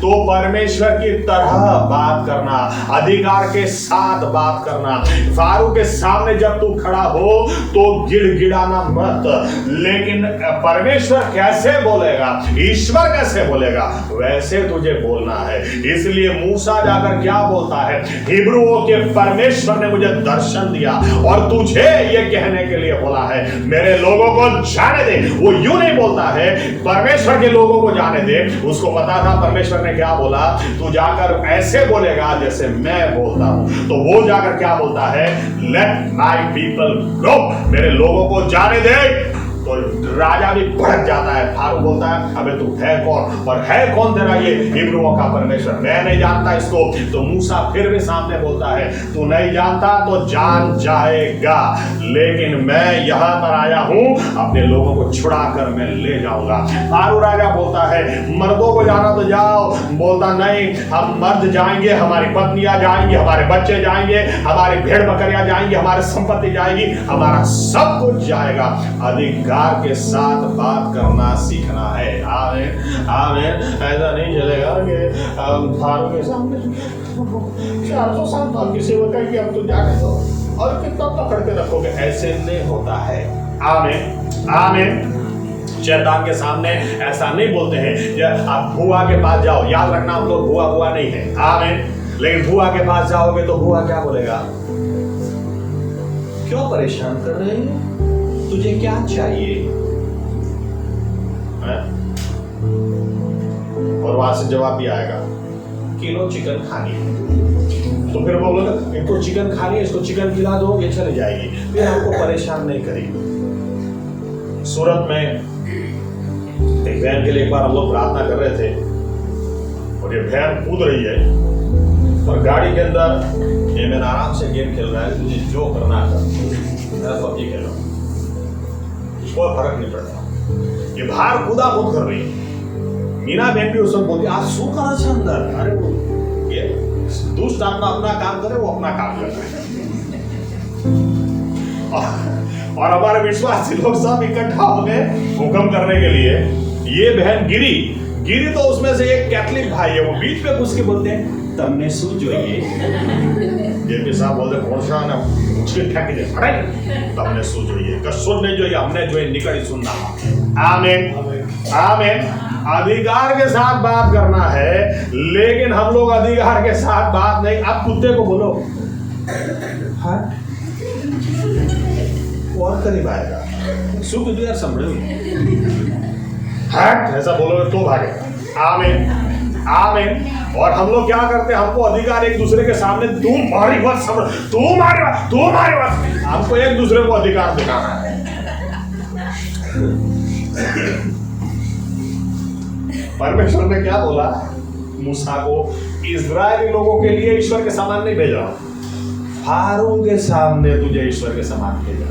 तो परमेश्वर की तरह बात करना, अधिकार के साथ बात करना। फारू के सामने जब तू खड़ा हो तो गिड़गिड़ाना मत, लेकिन परमेश्वर कैसे बोलेगा, ईश्वर कैसे बोलेगा, वैसे तुझे बोलना है। इसलिए मूसा जाकर क्या बोलता है? हिब्रुओं के परमेश्वर ने मुझे दर्शन दिया और तुझे यह कहने के लिए बोला है मेरे लोगों को जाने दे। वो यूं नहीं बोलता है परमेश्वर के लोगों को जाने दे, उसको पता था परमेश्वर ने क्या बोला, तू जाकर ऐसे बोलेगा जैसे मैं बोलता हूं। तो वो जाकर क्या बोलता है? लेट माय पीपल गो, मेरे लोगों को जाने दे। तो राजा भी भड़क जाता है। फारू बोलता है अबे तू है कौन, और है कौन तेरा ये हिब्रुओं का परमेश्वर? मैं नहीं जानता इसको। तो मूसा फिर भी सामने बोलता है तू नहीं जानता तो जान जाएगा, लेकिन मैं यहां पर आया हूं अपने लोगों को छुड़ा कर मैं ले जाऊंगा। फारू राजा बोलता है मर्दों को जाना तो जाओ, बोलता नहीं हम मर्द जाएंगे, हमारी पत्नियां जाएंगी, हमारे बच्चे जाएंगे, हमारी भेड़ बकरियां जाएंगी, हमारी संपत्ति जाएगी, हमारा सब कुछ जाएगा। अधिकार के साथ बात करना सीखना है। आमीन, आमीन। ऐसा नहीं चलेगा कि फारू के सामने 400 साल तो आपकी सेवा करेगी, अब तो जाने दो और कितना पकड़ के रखोगे, ऐसे नहीं होता है। आमीन, आमीन। शैतान के सामने ऐसा नहीं बोलते हैं। जब आप बुआ के पास जाओ, याद रखना हम लोग बुआ बुआ नहीं है। आमीन। लेकिन बुआ के पास जाओगे तो बुआ क्या बोलेगा? क्यों परेशान कर रहे हैं, तुझे क्या चाहिए? और वहां से जवाब भी आएगा किलो चिकन खानी है। तो फिर वो बोलेगा इनको चिकन खानी है, इसको चिकन खिला दो, ये चले जाएगी, फिर हमको परेशान नहीं करेगी। सूरत में एक बहन के लिए एक बार हम लोग प्रार्थना कर रहे थे और ये बहन कूद रही है और गाड़ी के अंदर ये मैंने आराम से गेम खेल रहा है, तुझे जो करना है पबजी खेलो, कोई फर्क नहीं पड़ता। ये बाहर कूदा कूद कर रही है। मीना बहन भी उस वक्त बोलती आज सो कहा था अंदर, अरे वो ये दुष्ट आत्मा अपना काम करे, वो अपना काम कर रहा है। और हमारे विश्वासी लोग सब इकट्ठा हो गए हुक्म करने के लिए। ये बहन गिरी तो उसमें से एक कैथलिक भाई है, वो बीच में घुस के बोलते हैं तमने सू જોઈએ। जेपी साहब बोलते कौन सा ना मुझे ठेके दे तमने सू જોઈએ, कशुन नहीं જોઈએ, हमने जो निकली सुनना। आमीन, आमीन। अधिकार के साथ बात करना है, लेकिन हम लोग अधिकार के साथ बात नहीं। अब कुत्ते को बोलो हाँ और करीब आएगा, सुख तो यार संभले हट, ऐसा बोलोगे तो भागेगा। आमीन, आमीन। और हम लोग क्या करते हैं, हमको अधिकार एक दूसरे के सामने तू मारी मत समझ, तू मारी मत, हमको एक दूसरे को अधिकार दिखाना है। परमेश्वर ने क्या बोला मूसा को? इजरायली लोगों के लिए ईश्वर के समान नहीं भेजा, फारो के सामने तुझे ईश्वर के समान भेजा।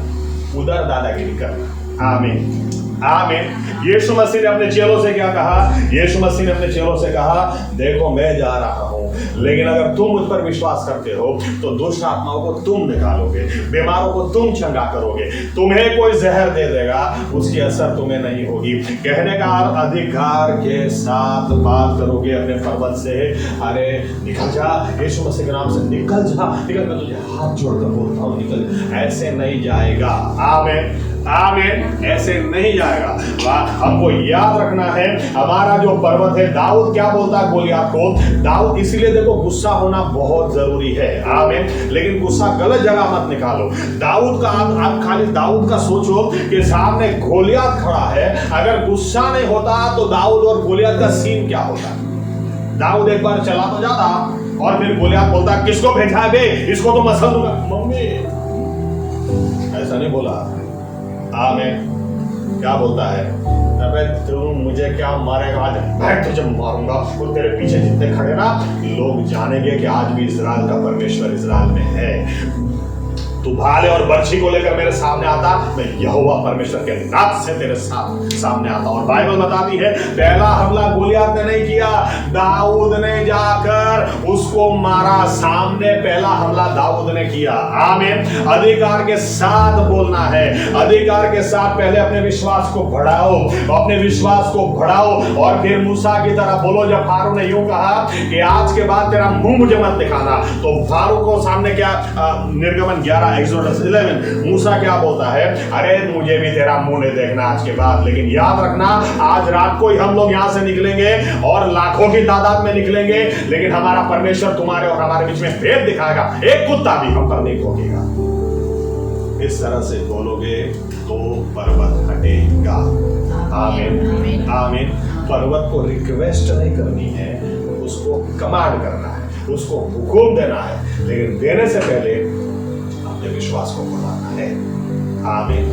उधर दादागिरी करना। आमीन आमीन। यीशु मसीह ने अपने चेलों से क्या कहा? यीशु मसीह ने अपने चेलों से कहा, देखो मैं जा रहा हूं, लेकिन अगर तुम मुझ पर विश्वास करते हो तो दुष्ट आत्माओं को तुम निकालोगे, बीमारों को तुम चंगा करोगे, तुम्हें कोई जहर दे देगा, उसकी असर तुम्हें नहीं होगी। कहने का अधिकार के साथ बात करोगे अपने पर्वत से, अरे निकल जा, यीशु मसीह के नाम से निकल जा, निकल। मैं तुझे हाथ जोड़कर बोलता हूं निकल। ऐसे नहीं जाएगा। आमीन आमीन। ऐसे नहीं जाएगा। हमको याद रखना है हमारा जो पर्वत है। दाऊद क्या बोलता है गोलियत को? दाऊद इसीलिए देखो गुस्सा होना बहुत जरूरी है। आमीन। लेकिन गुस्सा गलत जगह मत निकालो। दाऊद का आप खाली दाऊद का सोचो कि सामने गोलियत खड़ा है, अगर गुस्सा नहीं होता तो दाऊद और गोलियत का सीन क्या होता? दाऊद एक बार चला तो जाता और फिर गोलियत बोलता किसको भेजा है बे, इसको तो मसल दूंगा। मम्मी ऐसा नहीं बोला। आमीन। क्या बोलता है? अबे तू मुझे क्या मारेगा, आज मैं तुझे मारूंगा। और तेरे पीछे जितने खड़े ना लोग जानेंगे कि आज भी इजराइल का परमेश्वर इजराइल में है। तू भाले और बर्छी को लेकर मेरे सामने आता, मैं यहोवा परमेश्वर के नाम से तेरे सामने आता। और बाइबल बताती है पहला हमला गोलियत ने नहीं किया, दाऊद ने जाकर उसको मारा। सामने पहला हमला दाऊद ने किया। आमीन। अधिकार के साथ बोलना है, अधिकार के साथ पहले अपने विश्वास को बढ़ाओ, अपने विश्वास को बढ़ाओ और फिर मूसा की तरह बोलो। जब फारू ने यूं कहा कि आज के बाद तेरा मुंह मुझे मत दिखाना, तो फारू को सामने क्या निर्गमन 11 एक्सोडस 11 मूसा क्या बोलता है? अरे मुझे भी तेरा मुंह नहीं देखना आज के बाद। लेकिन याद रखना आज रात को ही हम लोग यहां से निकलेंगे और लाखों की तादाद में निकलेंगे, लेकिन हमारा परमेश्वर तुम्हारे और हमारे बीच में भेद दिखाएगा, एक कुत्ता भी हम पर नहीं भौंकेगा। इस तरह से बोलोगे तो पर्वत हटेगा। आमीन आमीन। पर्वत को रिक्वेस्ट नहीं करनी है, उसको कमांड करना है, उसको हुक्म देना है, लेकिन देने से पहले अपने विश्वास को बढ़ाना है। आमीन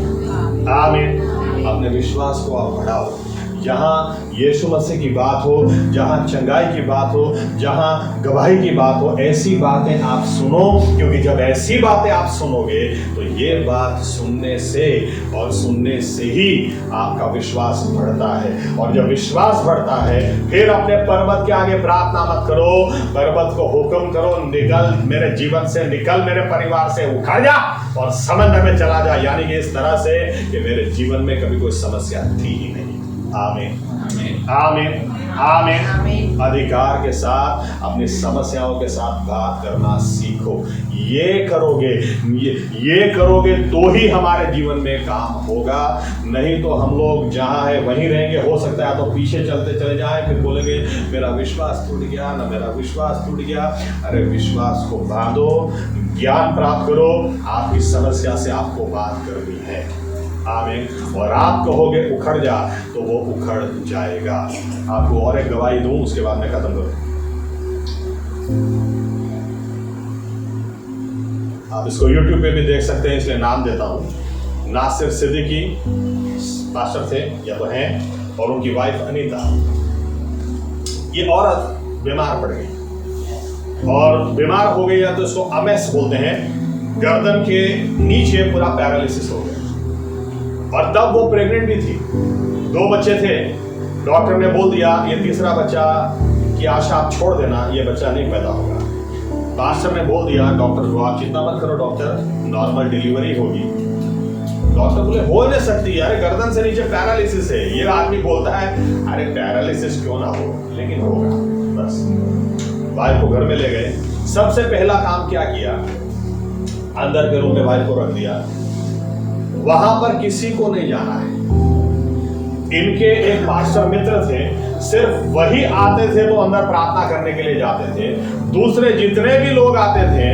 आमीन। अपने विश्वास को आप बढ़ाओ। जहाँ यीशु मसीह की बात हो, जहाँ चंगाई की बात हो, जहाँ गवाही की बात हो, ऐसी बातें आप सुनो, क्योंकि जब ऐसी बातें आप सुनोगे तो ये बात सुनने से और सुनने से ही आपका विश्वास बढ़ता है। और जब विश्वास बढ़ता है फिर अपने पर्वत के आगे प्रार्थना मत करो, पर्वत को हुक्म करो, निकल मेरे जीवन से, निकल मेरे परिवार से, उखड़ जा और समंदर में चला जा। यानी कि इस तरह से कि मेरे जीवन में कभी कोई समस्या थी ही नहीं। आमीन आमीन आमीन। अधिकार के साथ अपनी समस्याओं के साथ बात करना सीखो। ये करोगे तो ही हमारे जीवन में काम होगा, नहीं तो हम लोग जहाँ है वहीं रहेंगे। हो सकता है तो पीछे चलते चले जाएं, फिर बोलेंगे मेरा विश्वास टूट गया, ना मेरा विश्वास टूट गया। अरे विश्वास को बांधो, ज्ञान प्राप्त करो। आपकी समस्या से आपको बात करनी है। आमीन। और आप कहोगे उखड़ जा तो वो उखड़ जाएगा। आपको और एक गवाही दूं, उसके बाद मैं खत्म करूं। आप इसको YouTube पे भी देख सकते हैं, इसलिए नाम देता हूं। नासिर सिद्दीकी पास्टर थे या तो हैं, और उनकी वाइफ अनीता। ये औरत बीमार पड़ गई और बीमार हो गई, या तो इसको एमएस बोलते हैं, गर्दन के नीचे पूरा पैरालिसिस हो गया। और तब वो प्रेग्नेंट भी थी, 2 बच्चे थे। डॉक्टर ने बोल दिया ये तीसरा बच्चा की आशा आप छोड़ देना, ये बच्चा नहीं पैदा होगा। पास्टर ने बोल दिया डॉक्टर को, आप चिंता मत करो डॉक्टर, नॉर्मल डिलीवरी होगी। डॉक्टर बोले हो नहीं सकती, अरे गर्दन से नीचे पैरालिसिस है। ये आदमी बोलता है अरे पैरालिसिस क्यों ना हो, लेकिन होगा। बस वाइफ को घर में ले गए। सबसे पहला काम क्या किया, अंदर के रूम में वाइफ को रख दिया। वहां पर किसी को नहीं जाना है। इनके एक पास्टर मित्र थे, सिर्फ वही आते थे तो अंदर प्रार्थना करने के लिए जाते थे। दूसरे जितने भी लोग आते थे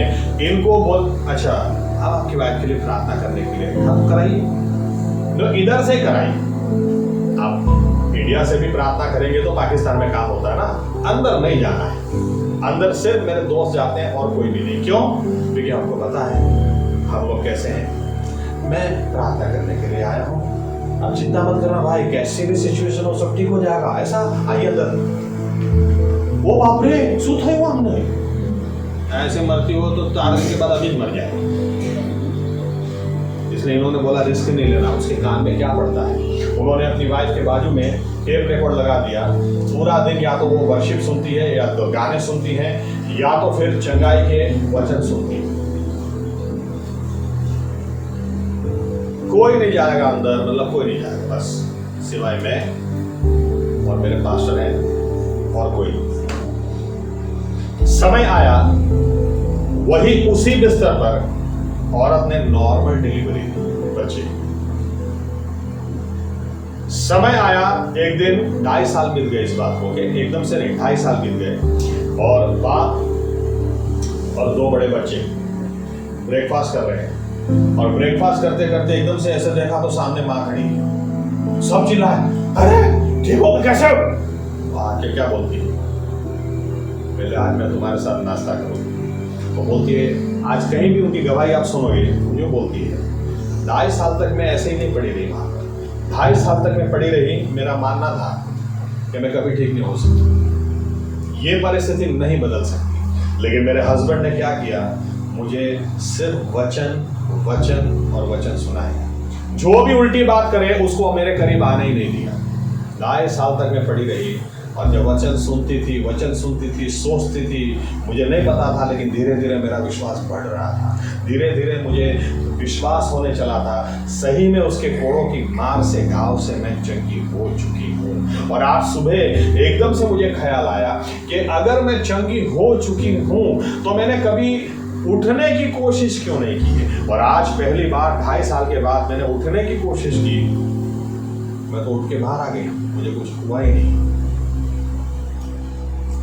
इनको बोल, अच्छा अब आपकी वाइफ के लिए प्रार्थना करने के लिए हम कराइए, तो इधर से कराइए। आप इंडिया से भी प्रार्थना करेंगे तो पाकिस्तान में काम होता है ना, अंदर नहीं जाना है। अंदर सिर्फ मेरे दोस्त जाते हैं और कोई भी नहीं। क्यों? क्योंकि हमको पता है हम लोग कैसे हैं। मैं प्रार्थना करने के लिए आया हूँ, अब चिंता मत करना भाई, कैसी भी सिचुएशन हो सब ठीक हो जाएगा, ऐसा आइए अंदर। वो बाप रे सूत है वहां हमने, ऐसे मरती हो तो 4 दिन के बाद अभी मर जाए। इसलिए इन्होंने बोला रिस्क नहीं लेना। उसके कान में क्या पड़ता है, उन्होंने अपनी वाइफ के बाजू में टेप रिकॉर्ड लगा दिया। पूरा दिन या तो वो वर्शिप सुनती है, या तो गाने सुनती है, या तो फिर चंगाई के वचन सुनती है। कोई नहीं जाएगा अंदर, मतलब कोई नहीं जाएगा, बस सिवाय मैं और मेरे पास्टर हैं और कोई नहीं। समय आया, वही उसी बिस्तर पर औरत ने नॉर्मल डिलीवरी दी बच्चे। समय आया, एक दिन 2.5 साल बीत गए इस बात को, एकदम से नहीं 2.5 साल बीत गए, और बाप और 2 बड़े बच्चे ब्रेकफास्ट कर रहे हैं। और ब्रेकफास्ट करते करते एकदम से ऐसे देखा तो सामने माँ खड़ी है। सब चिल्लाए, अरे ठीक हो कैसे हो? आके क्या बोलती है, पहले आज मैं तुम्हारे साथ नाश्ता करूँगी। वो बोलती है, आज कहीं भी उनकी गवाही आप सुनोगे, यूँ बोलती है, 2.5 साल तक मैं ऐसे ही नहीं पड़ी रही वहाँ पर। 2.5 साल तक मैं पड़ी रही, मेरा मानना था कि मैं कभी ठीक नहीं हो सकती, ये परिस्थिति नहीं बदल सकती। लेकिन मेरे हस्बैंड ने क्या किया, मुझे सिर्फ वचन वचन और वचन सुनाया। जो भी उल्टी बात करे उसको मेरे करीब आने ही नहीं दिया। 2.5 साल तक मैं पड़ी रही, और जब वचन सुनती थी, सोचती थी, मुझे नहीं पता था, लेकिन धीरे धीरे मेरा विश्वास बढ़ रहा था। धीरे धीरे मुझे विश्वास होने चला था, सही में उसके कोड़ों की मार से, घाव से मैं चंगी हो चुकी हूँ। और आज सुबह एकदम से मुझे ख्याल आया कि अगर मैं चंगी हो चुकी हूँ तो मैंने कभी उठने की कोशिश क्यों नहीं की है। और आज पहली बार 2.5 साल के बाद मैंने उठने की कोशिश की, मैं तो उठ के बाहर आ गई, मुझे कुछ हुआ ही नहीं।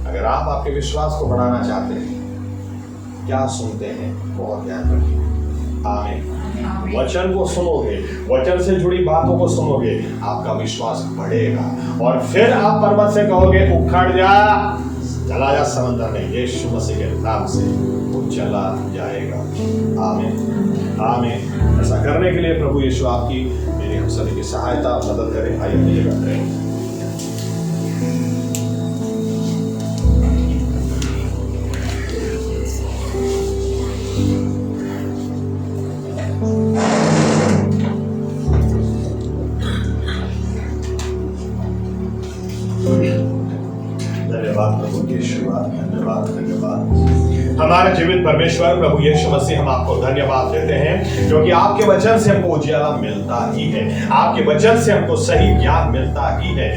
अगर आप आपके विश्वास को बढ़ाना चाहते हैं, क्या सुनते हैं बहुत ध्यान रखिए। आमीन। वचन को सुनोगे, वचन से जुड़ी बातों को सुनोगे, आपका विश्वास बढ़ेगा, और फिर आप पर्वत से कहोगे उखड़ जा, चला जा समंदर में, यीशु मसीह के नाम से वो चला जाएगा। आमीन आमीन। ऐसा करने के लिए प्रभु यीशु आपकी मेरी हम सभी की सहायता और मदद करें। आइए अपनी जगह करें। धन्यवाद प्रभु यीशु, धन्यवाद धन्यवाद। हमारे जीवित परमेश्वर प्रभु यीशु मसीह, हम आपको धन्यवाद देते हैं क्योंकि आपके वचन से हमको उजियाला मिलता ही है, आपके वचन से हमको सही ज्ञान मिलता ही है।